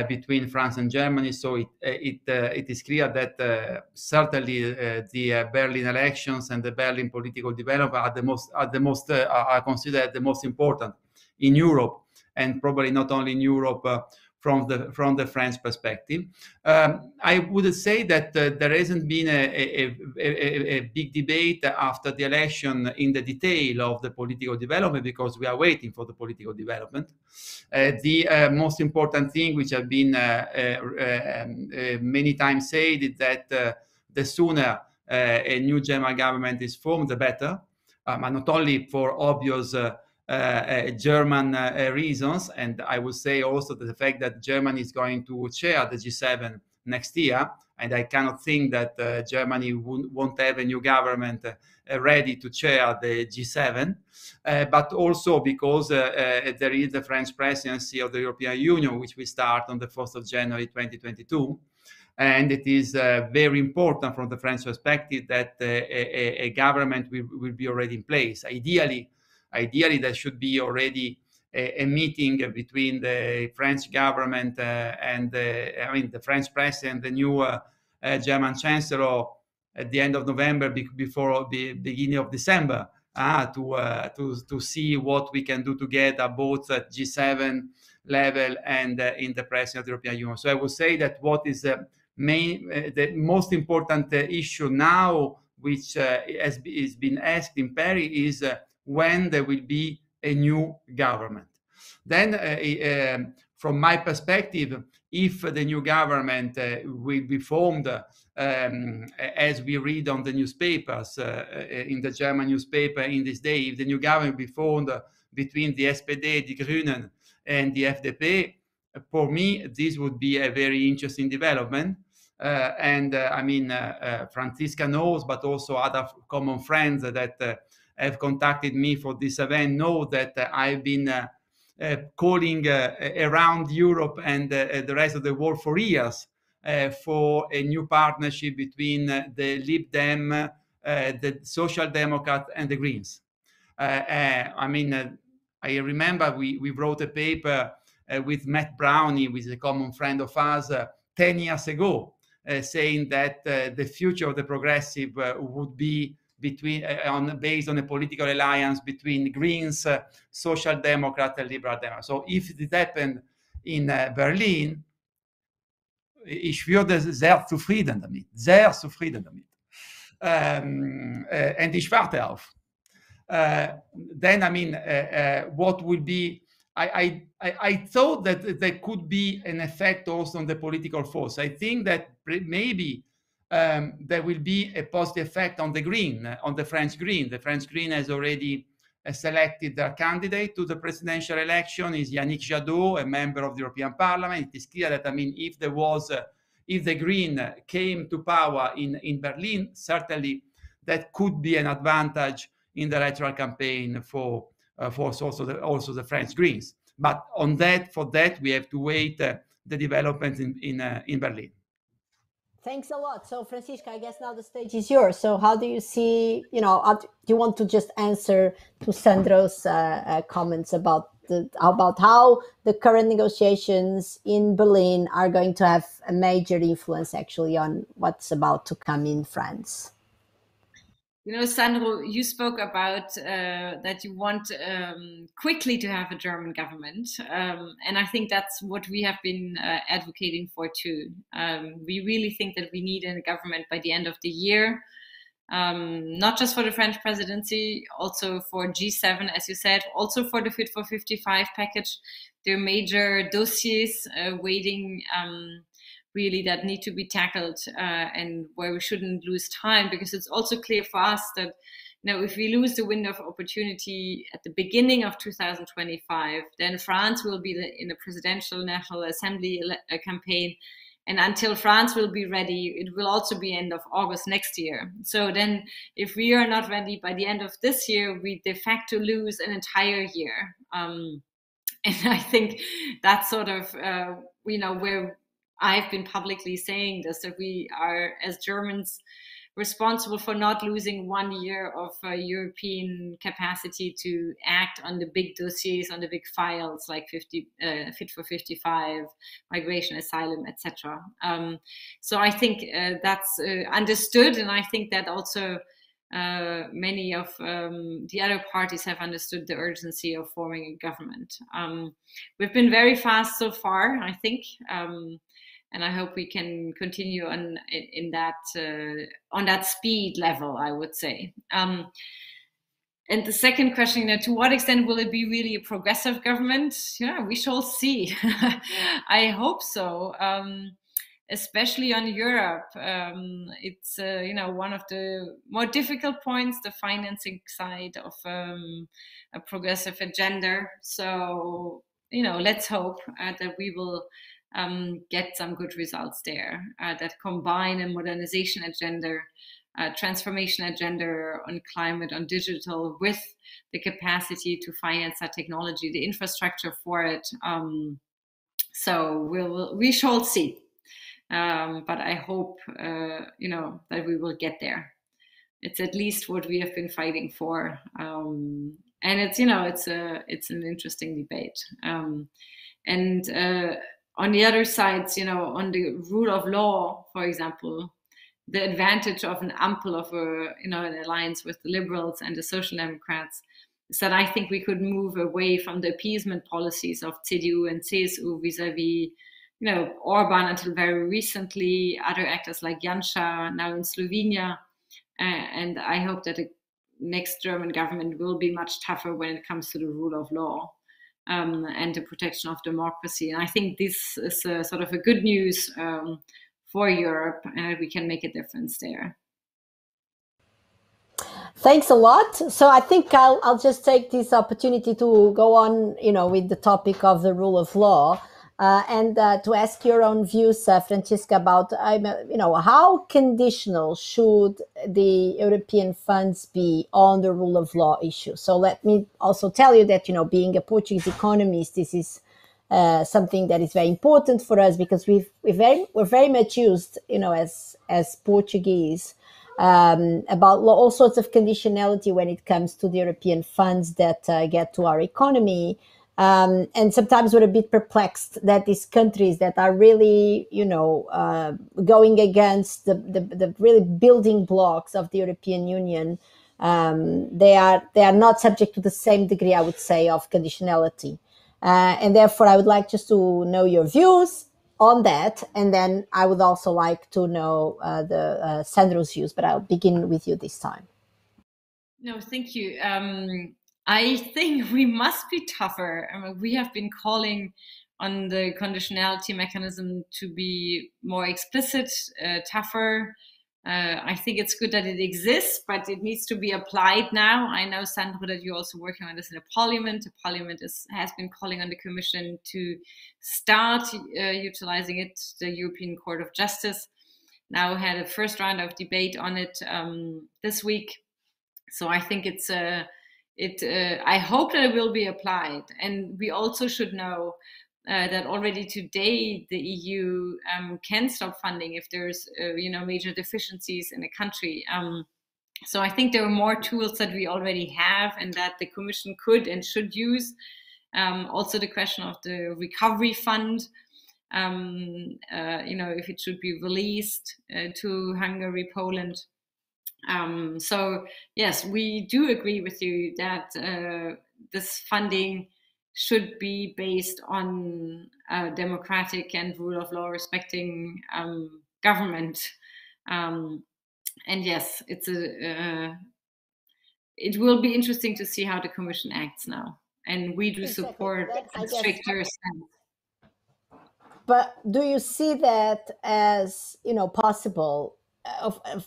between France and Germany. So it is clear that certainly the Berlin elections and the Berlin political development are considered the most important in Europe, and probably not only in Europe from the French perspective. I would say that there hasn't been a big debate after the election in the detail of the political development, because we are waiting for the political development. The most important thing, which have been many times said, is that the sooner a new German government is formed, the better, but not only for obvious German reasons, and I would say also the fact that Germany is going to chair the G7 next year, and I cannot think that Germany won't have a new government ready to chair the G7, but also because there is the French presidency of the European Union, which will start on the 1st of January 2022. And it is very important from the French perspective that a government will be already in place. Ideally, there should be already a meeting between the French government and the French president, the new German chancellor, at the end of November, before the beginning of December, to see what we can do together, both at G7 level and in the President of the European Union. So I would say that what is the most important issue now, which has been asked in Paris, is when there will be a new government. Then, from my perspective, if the new government will be formed, as we read on the newspapers, in the German newspaper in this day, if the new government will be formed between the SPD, the Grünen, and the FDP, for me, this would be a very interesting development. Franziska knows, but also other common friends that have contacted me for this event know that I've been calling around Europe and the rest of the world for years for a new partnership between the Lib Dem, the Social Democrats, and the Greens. I remember we wrote a paper with Matt Brownie, who is a common friend of ours, 10 years ago, saying that the future of the progressive would be based on a political alliance between Greens, Social Democrat, and Liberal Democrat. So if it happened in Berlin, ich würde sehr zufrieden damit, and ich warte auf. What will be? I thought that there could be an effect also on the political force. I think that maybe there will be a positive effect on the French Green. The French Green has already selected their candidate to the presidential election, is Yannick Jadot, a member of the European Parliament. It is clear that, if the Green came to power in Berlin, certainly that could be an advantage in the electoral campaign for also the French Greens. But for that, we have to wait the developments in Berlin. Thanks a lot. So, Franziska, I guess now the stage is yours. So how do you see, do you want to just answer to Sandro's comments about how the current negotiations in Berlin are going to have a major influence actually on what's about to come in France? Sandro, you spoke about that you want quickly to have a German government. And I think that's what we have been advocating for too. We really think that we need a government by the end of the year, not just for the French presidency, also for G7, as you said, also for the Fit for 55 package. There are major dossiers waiting really that need to be tackled and where we shouldn't lose time, because it's also clear for us that if we lose the window of opportunity at the beginning of 2025, then France will be in a presidential National Assembly campaign, and until France will be ready, it will also be end of August next year. So then if we are not ready by the end of this year, we de facto lose an entire year. And I think that's sort of, where I've been publicly saying this, that we are, as Germans, responsible for not losing 1 year of European capacity to act on the big dossiers, on the big files like Fit for 55, migration, asylum, etc. So I think that's understood, and I think that also many of the other parties have understood the urgency of forming a government. We've been very fast so far, I think. And I hope we can continue on that speed level, I would say. And the second question, to what extent will it be really a progressive government? Yeah, we shall see. I hope so. Especially on Europe, it's one of the more difficult points, the financing side of a progressive agenda. So let's hope that we will get some good results there that combine a modernization agenda, transformation agenda on climate, on digital, with the capacity to finance that technology, the infrastructure for it. So we shall see. But I hope, that we will get there. It's at least what we have been fighting for. And it's an interesting debate. And on the other sides, on the rule of law, for example, the advantage of an Ampel, of an alliance with the Liberals and the Social Democrats, is that I think we could move away from the appeasement policies of CDU and CSU vis-a-vis, Orban until very recently, other actors like Janša, now in Slovenia. And I hope that the next German government will be much tougher when it comes to the rule of law. And the protection of democracy. And I think this is sort of a good news for Europe, and we can make a difference there. Thanks a lot. So I think I'll just take this opportunity to go on, with the topic of the rule of law. And to ask your own views, Franziska, about how conditional should the European funds be on the rule of law issue. So let me also tell you that being a Portuguese economist, this is something that is very important for us, because we're very much used, as Portuguese, about all sorts of conditionality when it comes to the European funds that get to our economy. And sometimes we're a bit perplexed that these countries that are really, going against the really building blocks of the European Union, they are not subject to the same degree, I would say, of conditionality. And therefore, I would like just to know your views on that. And then I would also like to know Sandro's views, but I'll begin with you this time. No, thank you. I think we must be tougher. We have been calling on the conditionality mechanism to be more explicit, tougher. I think it's good that it exists, but it needs to be applied now. I know, Sandro, that you're also working on this in the Parliament. The Parliament has been calling on the Commission to start utilizing it. The European Court of Justice now had a first round of debate on it this week. So I think I hope that it will be applied. And we also should know that already today the EU can stop funding if there's major deficiencies in a country. So I think there are more tools that we already have and that the Commission could and should use. Also the question of the recovery fund, if it should be released to Hungary, Poland. So yes, we do agree with you that this funding should be based on democratic and rule of law respecting government. And yes, it will be interesting to see how the Commission acts now. And we do support a stricter stance. But do you see that as possible?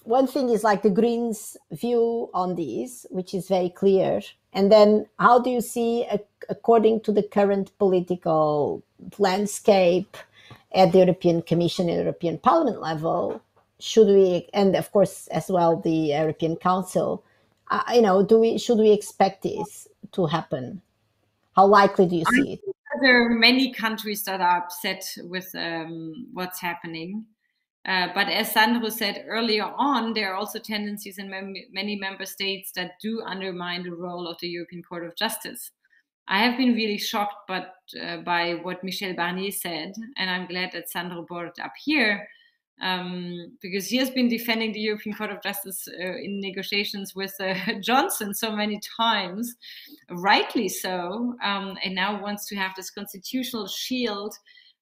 One thing is like the Greens' view on these, which is very clear. And then how do you see, according to the current political landscape at the European Commission and European Parliament level, should we, and of course as well the European Council, should we expect this to happen? How likely do you see it? there are many countries that are upset with what's happening. But as Sandro said earlier on, there are also tendencies in many member states that do undermine the role of the European Court of Justice. I have been really shocked by what Michel Barnier said, and I'm glad that Sandro brought it up here, because he has been defending the European Court of Justice in negotiations with Johnson so many times, rightly so, and now wants to have this constitutional shield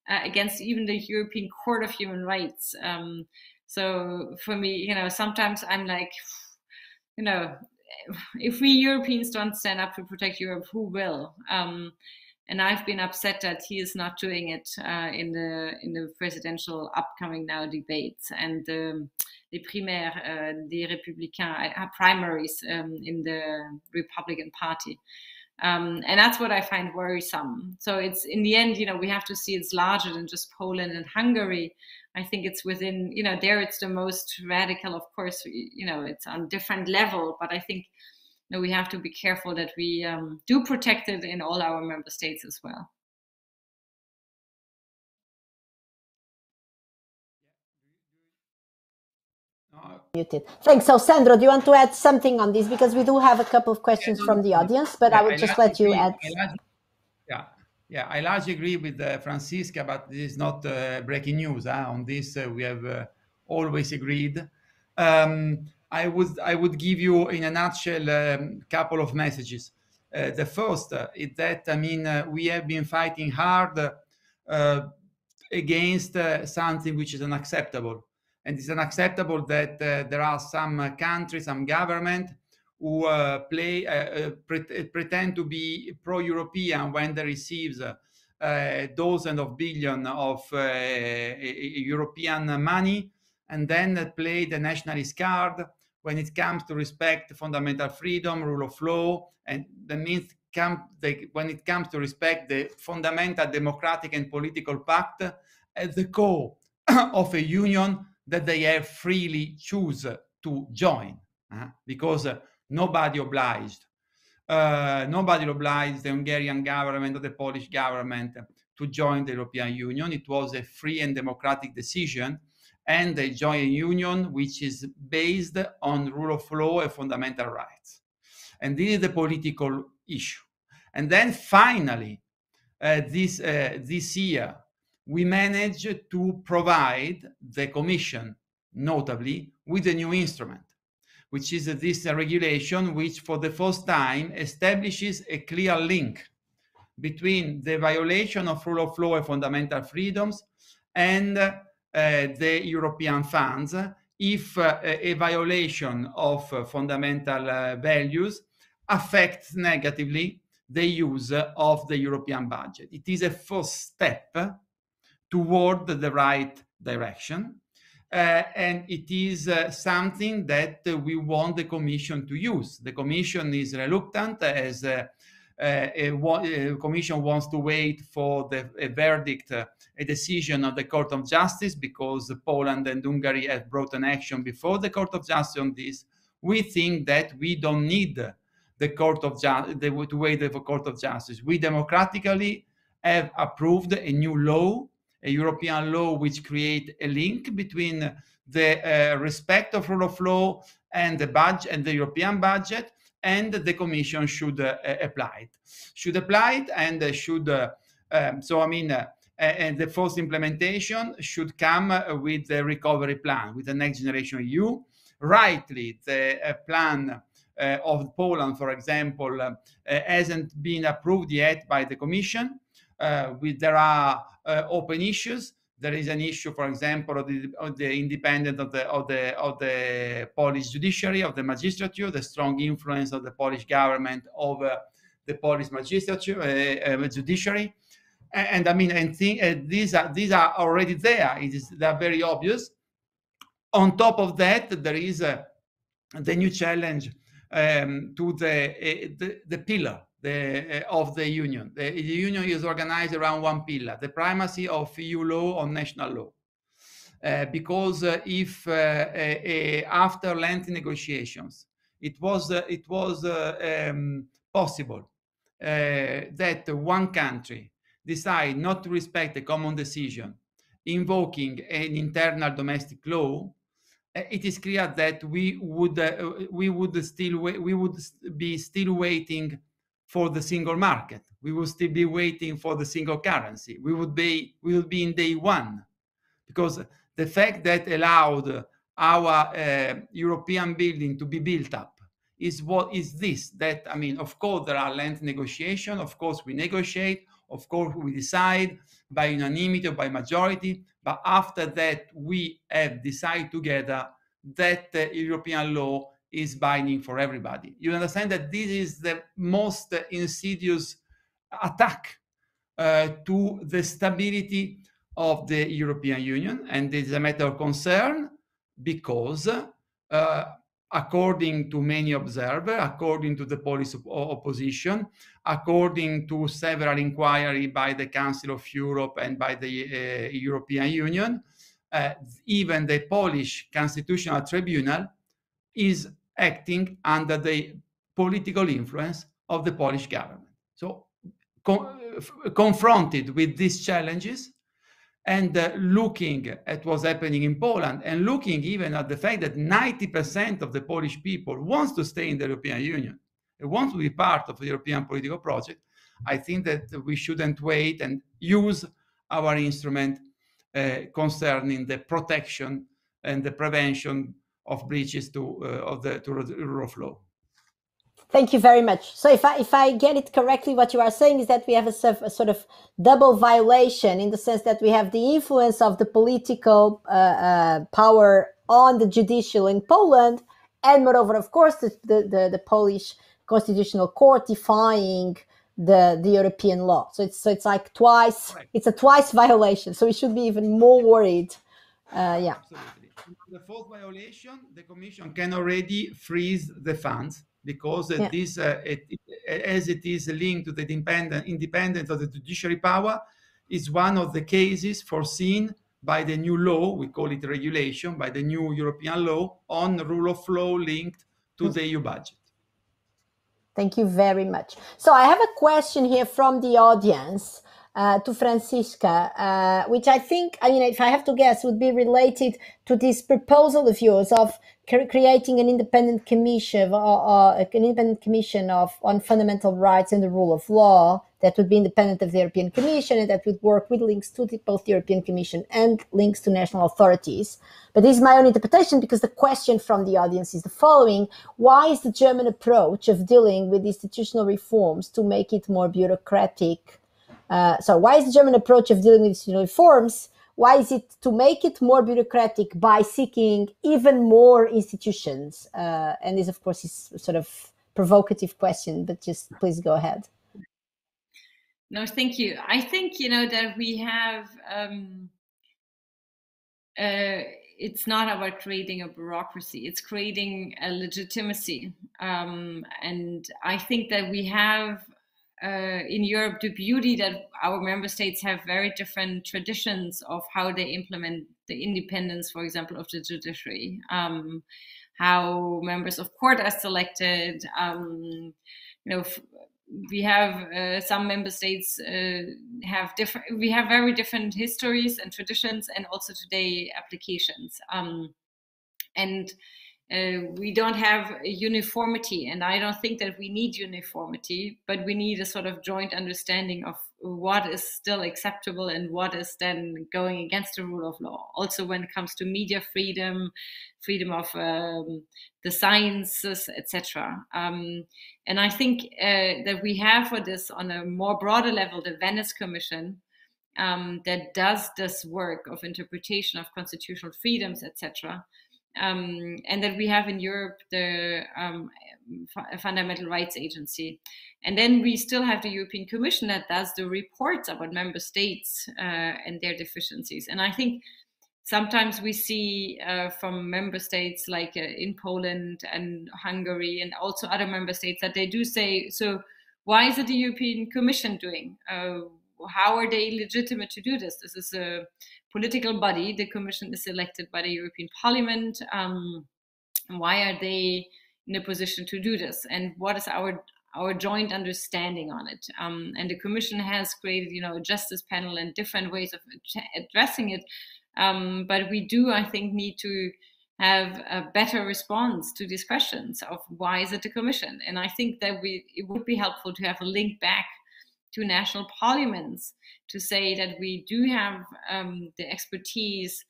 against even the European Court of Human Rights. So for me, sometimes I'm like, if we Europeans don't stand up to protect Europe, who will? And I've been upset that he is not doing it in the presidential upcoming now debates and les primaires des Républicains, primaries in the Republican Party. And that's what I find worrisome. So it's in the end, we have to see it's larger than just Poland and Hungary. I think it's within, there it's the most radical, of course, it's on different level, but I think we have to be careful that we do protect it in all our member states as well. Thanks. So, Sandro, do you want to add something on this? Because we do have a couple of questions from the audience, but I would just let you add. I largely agree with Franziska, but this is not breaking news. On this, we have always agreed. I would give you, in a nutshell, a couple of messages. The first is that, we have been fighting hard against something which is unacceptable. And it's unacceptable that there are some countries, some government who pretend to be pro-European when they receive dozens of billions of European money, and then play the nationalist card when it comes to respect fundamental freedom, rule of law, and that means when it comes to respect the fundamental democratic and political pact at the core of a union that they have freely choose to join, because nobody obliged the Hungarian government or the Polish government to join the European Union. It was a free and democratic decision, and they join a union which is based on rule of law and fundamental rights. And this is the political issue. And then finally, this year, we managed to provide the Commission, notably, with a new instrument, which is this regulation, which for the first time establishes a clear link between the violation of rule of law and fundamental freedoms and the European funds, if a violation of fundamental values affects negatively the use of the European budget. It is a first step toward the right direction. And it is something that we want the Commission to use. The Commission is reluctant, as the Commission wants to wait for a verdict, a decision of the Court of Justice, because Poland and Hungary have brought an action before the Court of Justice on this. We think that we don't need the Court of Justice to wait for Court of Justice. We democratically have approved a new law, a European law, which create a link between the respect of rule of law and the budget and the European budget, and the Commission should apply it, and should. And the first implementation should come with the recovery plan, with the Next Generation EU. Rightly, the plan of Poland, for example, hasn't been approved yet by the Commission. There are open issues. There is an issue, for example, of the independence of the Polish judiciary, of the magistrature, the strong influence of the Polish government over the Polish magistrature, judiciary, these are already there. They are very obvious. On top of that, there is the new challenge to the pillar of the union. The union is organized around one pillar: the primacy of EU law on national law. Because if after lengthy negotiations, it was possible that one country decide not to respect a common decision, invoking an internal domestic law, it is clear that we would be still waiting for the single market. We will still be waiting for the single currency. We will be in day one, because the fact that allowed our European building to be built up is what is this. That, I mean, of course there are lengthy negotiations. Of course we negotiate. Of course we decide by unanimity or by majority. But after that, we have decided together that European law is binding for everybody. You understand that this is the most insidious attack to the stability of the European Union, and it is a matter of concern because, according to many observers, according to the Polish opposition, according to several inquiries by the Council of Europe and by the European Union, even the Polish Constitutional Tribunal is acting under the political influence of the Polish government. So confronted with these challenges and looking at what's happening in Poland, and looking even at the fact that 90% of the Polish people wants to stay in the European Union, they want to be part of the European political project, I think that we shouldn't wait and use our instrument concerning the protection and the prevention of breaches to the rule of law. Thank you very much. So if I get it correctly, what you are saying is that we have a sort of double violation, in the sense that we have the influence of the political power on the judicial in Poland, and moreover, of course, the Polish Constitutional Court defying the European law. So it's like twice. Right. It's a twice violation. So we should be even more worried. Yeah. Absolutely. The fourth violation, the Commission can already freeze the funds, because this, as it is linked to the independence of the judiciary power, is one of the cases foreseen by the new law, we call it regulation, by the new European law on rule of law linked to the EU budget. Thank you very much. So I have a question here from the audience to Franziska, which I think, if I have to guess, would be related to this proposal of yours of creating an independent commission, on fundamental rights and the rule of law that would be independent of the European Commission, and that would work with links to both the European Commission and links to national authorities. But this is my own interpretation, because the question from the audience is the following: why is the German approach of dealing with institutional reforms to make it more bureaucratic? Why is the German approach of dealing with institutional reforms? Why is it to make it more bureaucratic by seeking even more institutions? And this, of course, is sort of provocative question, but just please go ahead. No, thank you. I think, that we have, it's not about creating a bureaucracy, it's creating a legitimacy. And I think that we have, in Europe, the beauty that our member states have very different traditions of how they implement the independence, for example, of the judiciary, how members of court are selected. We have some member states we have very different histories and traditions, and also today applications. And we don't have a uniformity, and I don't think that we need uniformity, but we need a sort of joint understanding of what is still acceptable and what is then going against the rule of law. Also, when it comes to media freedom, freedom of the sciences, etc. And I think that we have for this, on a more broader level, the Venice Commission, that does this work of interpretation of constitutional freedoms, etc. And that we have in Europe the Fundamental Rights Agency. And then we still have the European Commission that does the reports about member states and their deficiencies. And I think sometimes we see from member states like in Poland and Hungary and also other member states that they do say, so why is it the European Commission doing? How are they legitimate to do this? This is a political body. The Commission is elected by the European Parliament. Why are they in a position to do this? And what is our our joint understanding on it. And the Commission has created, a justice panel and different ways of addressing it. But we do, I think, need to have a better response to these questions of why is it the Commission? And I think that it would be helpful to have a link back to national parliaments to say that we do have the expertise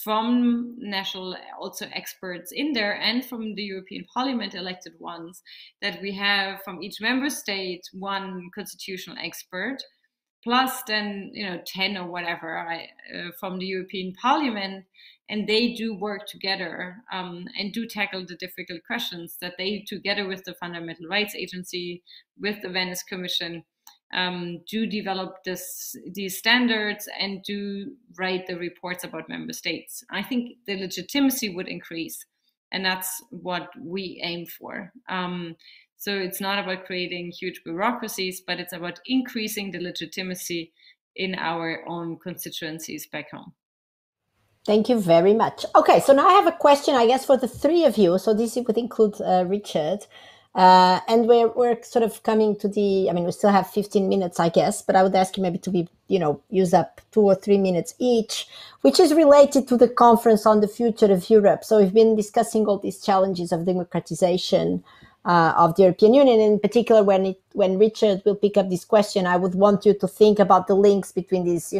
from national also experts in there and from the European Parliament elected ones, that we have from each member state one constitutional expert, plus then 10 or whatever from the European Parliament, and they do work together and do tackle the difficult questions that they, together with the Fundamental Rights Agency, with the Venice Commission, do develop these standards and do write the reports about member states. I think the legitimacy would increase, and that's what we aim for. So it's not about creating huge bureaucracies, but it's about increasing the legitimacy in our own constituencies back home. Thank you very much. Okay, so now I have a question, I guess, for the three of you. So this would include Richard. And we're sort of coming to we still have 15 minutes, I guess, but I would ask you maybe to use up 2 or 3 minutes each, which is related to the conference on the future of Europe. So we've been discussing all these challenges of democratization of the European Union. In particular, when Richard will pick up this question, I would want you to think about the links between this,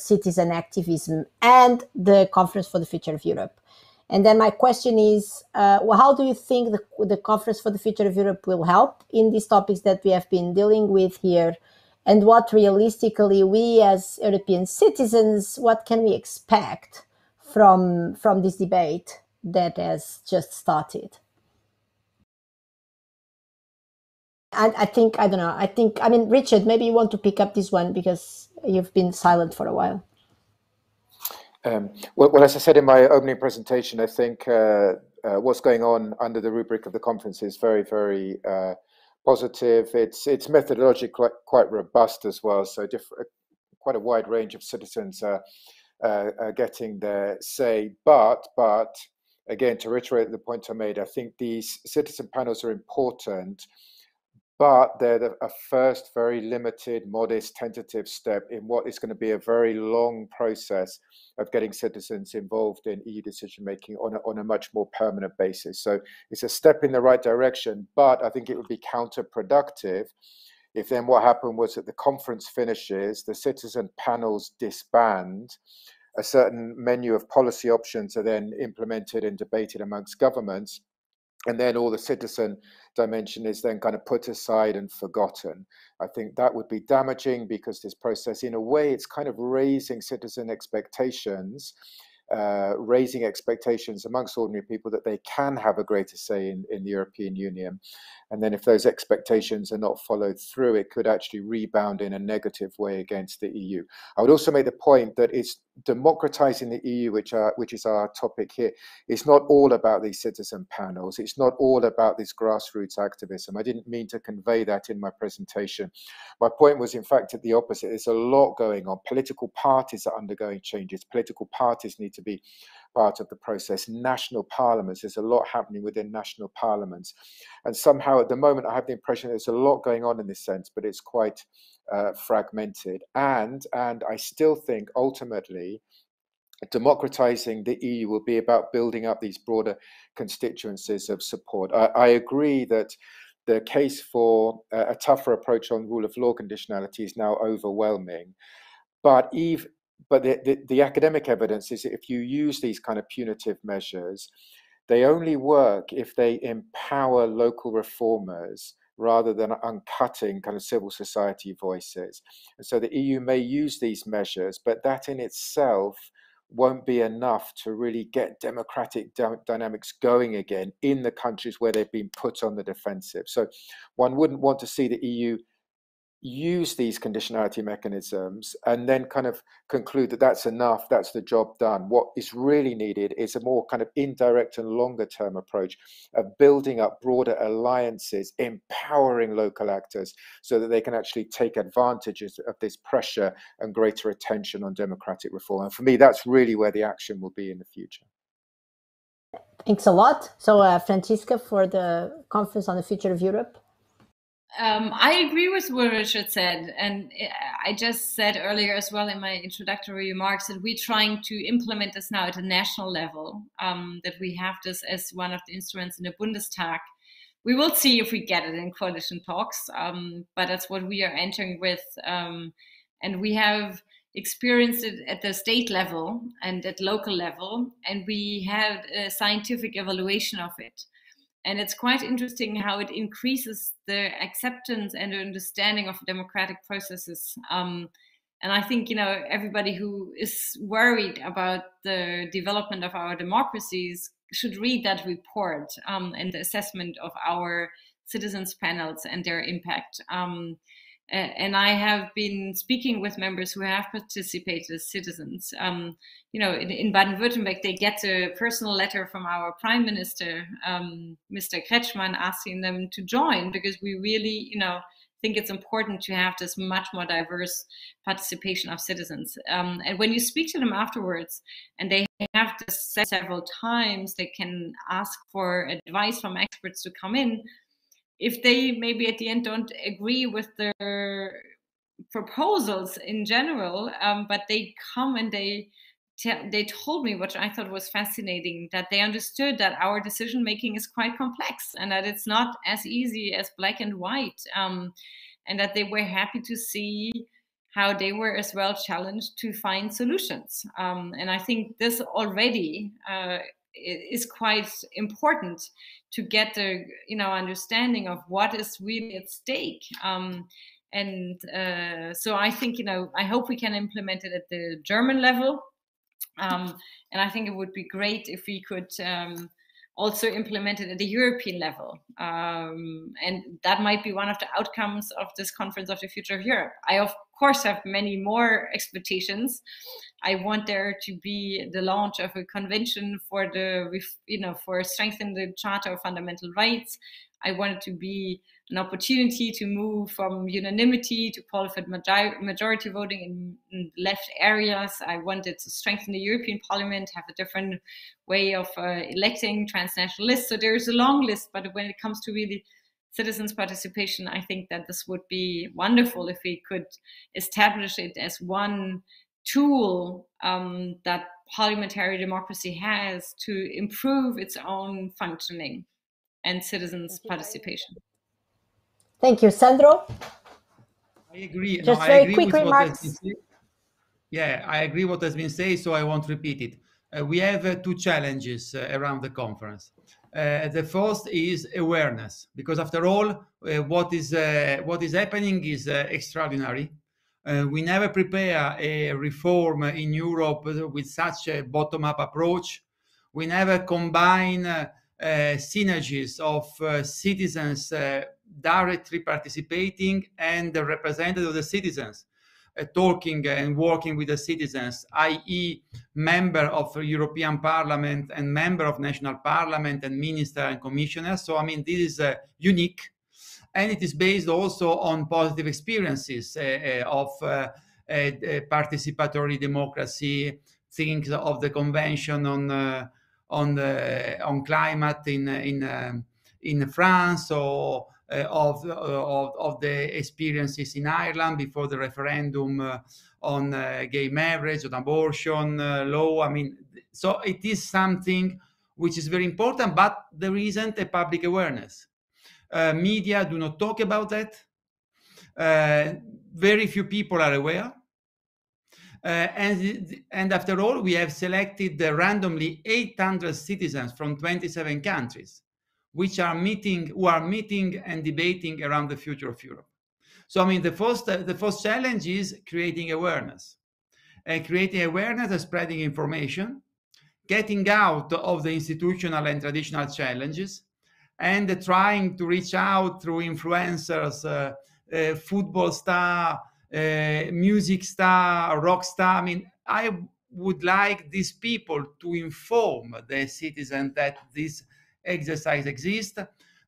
citizen activism and the Conference for the Future of Europe. And then my question is, how do you think the Conference for the Future of Europe will help in these topics that we have been dealing with here? And what realistically we as European citizens, what can we expect from this debate that has just started? And Richard, maybe you want to pick up this one because you've been silent for a while. Well, as I said in my opening presentation, I think what's going on under the rubric of the conference is very, very positive. It's methodologically quite robust as well. So quite a wide range of citizens are getting their say. But again, to reiterate the point I made, I think these citizen panels are important, but they're a first very limited, modest, tentative step in what is going to be a very long process of getting citizens involved in EU decision-making on a much more permanent basis. So it's a step in the right direction, but I think it would be counterproductive if then what happened was that the conference finishes, the citizen panels disband, a certain menu of policy options are then implemented and debated amongst governments, and then all the citizen dimension is then kind of put aside and forgotten. I think that would be damaging because this process, in a way, it's kind of raising citizen expectations, raising expectations amongst ordinary people that they can have a greater say in the European Union. And then if those expectations are not followed through, it could actually rebound in a negative way against the EU. I would also make the point that it's democratizing the EU, which is our topic here, is not all about these citizen panels. It's not all about this grassroots activism. I didn't mean to convey that in my presentation. My point was, in fact, the opposite. There's a lot going on. Political parties are undergoing changes. Political parties need to be part of the process. National parliaments, there's a lot happening within national parliaments. And somehow at the moment, I have the impression there's a lot going on in this sense, but it's quite fragmented. And I still think ultimately, democratizing the EU will be about building up these broader constituencies of support. I agree that the case for a tougher approach on rule of law conditionality is now overwhelming. But the academic evidence is that if you use these kind of punitive measures, they only work if they empower local reformers rather than uncutting kind of civil society voices. And so the EU may use these measures, but that in itself won't be enough to really get democratic dynamics going again in the countries where they've been put on the defensive. So one wouldn't want to see the EU use these conditionality mechanisms and then kind of conclude that that's enough, that's the job done. What is really needed is a more kind of indirect and longer term approach of building up broader alliances, empowering local actors so that they can actually take advantages of this pressure and greater attention on democratic reform. And for me, that's really where the action will be in the future. Thanks a lot. So Franziska, for the Conference on the Future of Europe. I agree with what Richard said, and I just said earlier as well in my introductory remarks that we're trying to implement this now at a national level, that we have this as one of the instruments in the Bundestag. We will see if we get it in coalition talks, but that's what we are entering with, and we have experienced it at the state level and at local level, and we had a scientific evaluation of it. And it's quite interesting how it increases the acceptance and understanding of democratic processes. And I think, everybody who is worried about the development of our democracies should read that report and the assessment of our citizens panels and their impact. And I have been speaking with members who have participated as citizens. In Baden-Württemberg, they get a personal letter from our Prime Minister, Mr. Kretschmann, asking them to join, because we really, think it's important to have this much more diverse participation of citizens. And when you speak to them afterwards, and they have this said several times, they can ask for advice from experts to come in. If they maybe at the end don't agree with their proposals in general, but they come and they told me, which I thought was fascinating, that they understood that our decision making is quite complex and that it's not as easy as black and white, and that they were happy to see how they were as well challenged to find solutions. And I think this already is quite important to get the understanding of what is really at stake. So I think I hope we can implement it at the German level, and I think it would be great if we could also implement it at the European level, and that might be one of the outcomes of this Conference of the Future of Europe. I of course have many more expectations. I want there to be the launch of a convention for for strengthening the Charter of Fundamental Rights. I want it to be an opportunity to move from unanimity to qualified majority voting in left areas. I wanted to strengthen the European Parliament, have a different way of electing transnational lists. So there's a long list, but when it comes to really citizens' participation, I think that this would be wonderful if we could establish it as one tool that parliamentary democracy has to improve its own functioning and citizens' participation. Thank you, Sandro. I agree. Just I very agree quick with remarks. what has been said. Yeah, I agree what has been said, so I won't repeat it. We have two challenges around the conference. The first is awareness, because after all, what is happening is extraordinary. We never prepare a reform in Europe with such a bottom-up approach. We never combine synergies of citizens directly participating and the representatives of the citizens talking and working with the citizens, i.e. member of the European Parliament and member of national parliament and minister and commissioners. So, I mean, this is unique. And it is based also on positive experiences of participatory democracy. Think of the convention on climate in France, or of the experiences in Ireland before the referendum on gay marriage, on abortion law. I mean, so it is something which is very important, but there isn't a public awareness. Media do not talk about that. Very few people are aware. And after all, we have selected randomly 800 citizens from 27 countries, who are meeting and debating around the future of Europe. So, I mean, the first challenge is creating awareness, and spreading information, getting out of the institutional and traditional challenges, and trying to reach out through influencers, football star, music star, rock star. I mean, I would like these people to inform the citizen that this exercise exists,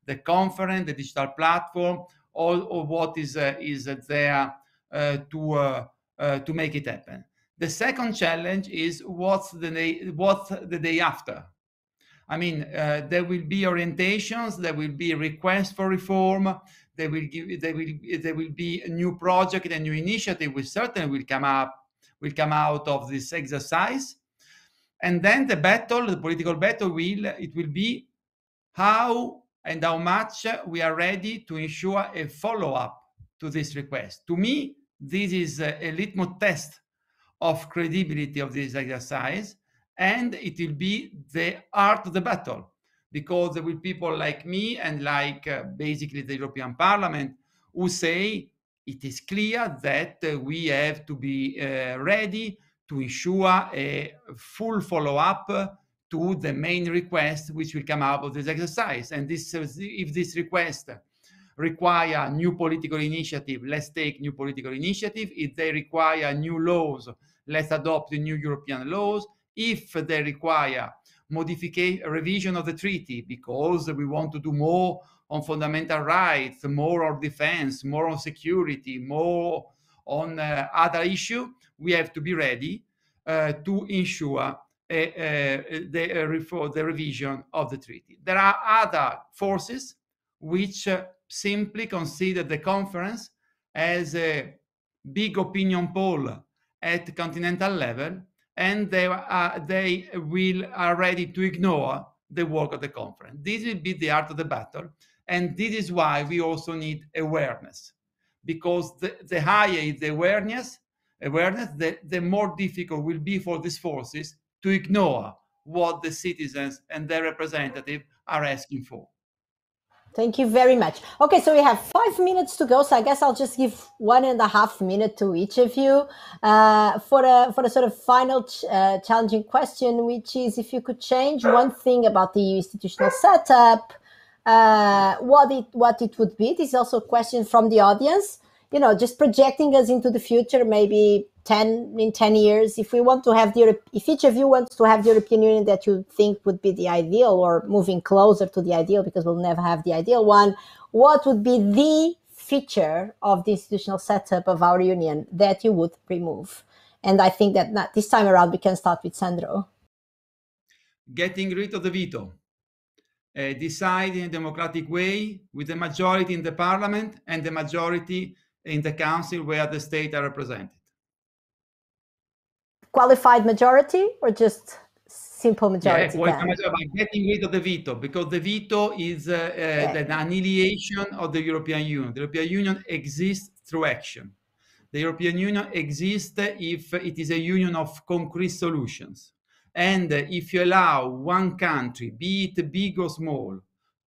the conference, the digital platform, all of what is there to make it happen. The second challenge is what's the day after. I mean, there will be orientations, there will be requests for reform, there will be a new project, a new initiative, which certainly will come out of this exercise. And then the political battle will be how and how much we are ready to ensure a follow-up to this request. To me, this is a litmus test of credibility of this exercise, and it will be the art of the battle, because there will be people like me and like basically the European Parliament who say it is clear that we have to be ready to ensure a full follow-up to the main request which will come out of this exercise. And if this request require new political initiative, let's take new political initiative. If they require new laws, let's adopt the new European laws. If they require revision of the treaty because we want to do more on fundamental rights, more on defense, more on security, more on other issues, we have to be ready to ensure the revision of the treaty. There are other forces which simply consider the conference as a big opinion poll at continental level, and they are ready to ignore the work of the conference. This will be the art of the battle, and this is why we also need awareness, because the higher is the awareness, the more difficult will be for these forces to ignore what the citizens and their representatives are asking for. Thank you very much. Okay, so we have 5 minutes to go, so I guess I'll just give 1.5 minutes to each of you for a sort of final challenging question, which is if you could change one thing about the EU institutional setup, what it would be. This is also a question from the audience, just projecting us into the future, maybe in 10 years, if each of you wants to have the European Union that you think would be the ideal, or moving closer to the ideal, because we'll never have the ideal one, what would be the feature of the institutional setup of our union that you would remove? And I think that this time around we can start with Sandro. Getting rid of the veto. Decide in a democratic way with a majority in the parliament and the majority in the council where the states are represented. Qualified majority or just simple majority? Yeah, getting rid of the veto, because the veto is the annihilation of the European Union. The European Union exists through action. The European Union exists if it is a union of concrete solutions. And if you allow one country, be it big or small,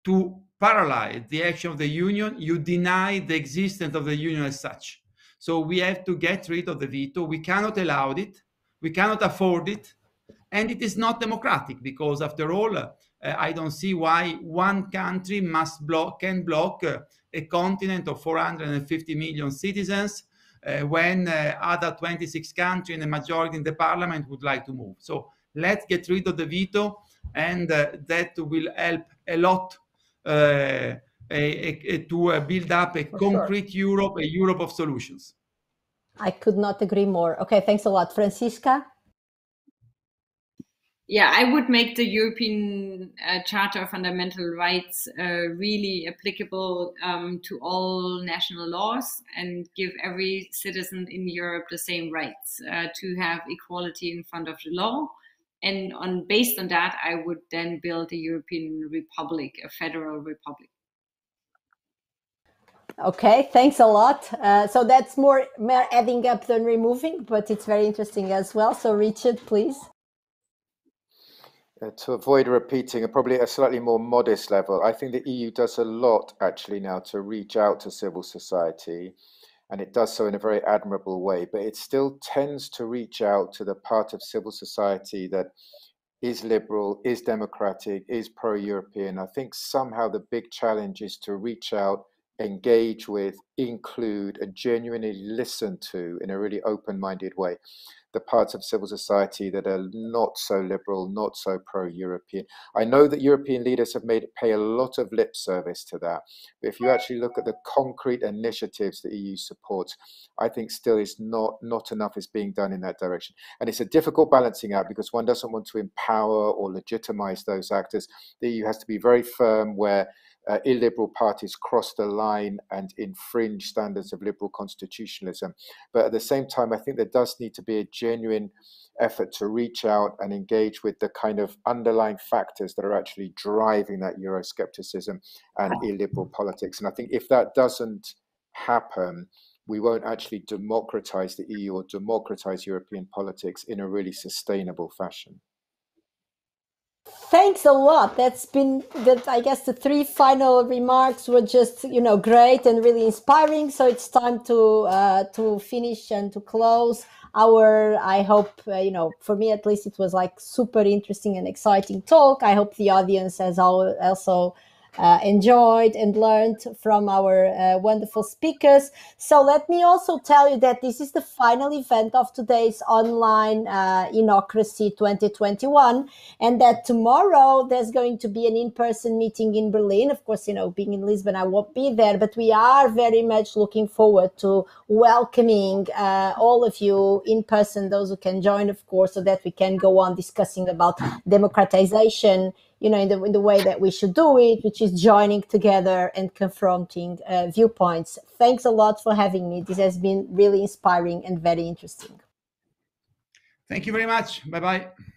to paralyze the action of the union, you deny the existence of the union as such. So we have to get rid of the veto. We cannot allow it. We cannot afford it. And it is not democratic, because after all, I don't see why one country can block a continent of 450 million citizens when other 26 countries and a majority in the parliament would like to move. So let's get rid of the veto, and that will help a lot to build up a concrete Europe, a Europe of solutions. I could not agree more. Okay, thanks a lot. Franziska? Yeah, I would make the European Charter of Fundamental Rights really applicable to all national laws, and give every citizen in Europe the same rights to have equality in front of the law. And based on that, I would then build a European Republic, a federal republic. Okay, thanks a lot. So that's more adding up than removing, but it's very interesting as well. So Richard, please. To avoid repeating, probably at a slightly more modest level, I think the EU does a lot actually now to reach out to civil society, and it does so in a very admirable way, but it still tends to reach out to the part of civil society that is liberal, is democratic, is pro-European. I think somehow the big challenge is to reach out, engage with, include, and genuinely listen to, in a really open-minded way, the parts of civil society that are not so liberal, not so pro-European. I know that European leaders have pay a lot of lip service to that, but if you actually look at the concrete initiatives the EU supports, I think still is not enough is being done in that direction. And it's a difficult balancing act, because one doesn't want to empower or legitimize those actors. The EU has to be very firm where illiberal parties cross the line and infringe standards of liberal constitutionalism. But at the same time, I think there does need to be a genuine effort to reach out and engage with the kind of underlying factors that are actually driving that Euroscepticism and illiberal politics. And I think if that doesn't happen, we won't actually democratize the EU or democratize European politics in a really sustainable fashion. Thanks a lot. That's been that. I guess the three final remarks were just, great and really inspiring. So it's time to finish and to close our. I hope for me at least it was like super interesting and exciting talk. I hope the audience has also enjoyed and learned from our wonderful speakers. So let me also tell you that this is the final event of today's online Innocracy 2021, and that tomorrow there's going to be an in-person meeting in Berlin. Of course, being in Lisbon, I won't be there, but we are very much looking forward to welcoming all of you in person, those who can join, of course, so that we can go on discussing about democratization, in the way that we should do it, which is joining together and confronting viewpoints. Thanks a lot for having me. This has been really inspiring and very interesting. Thank you very much. Bye-bye.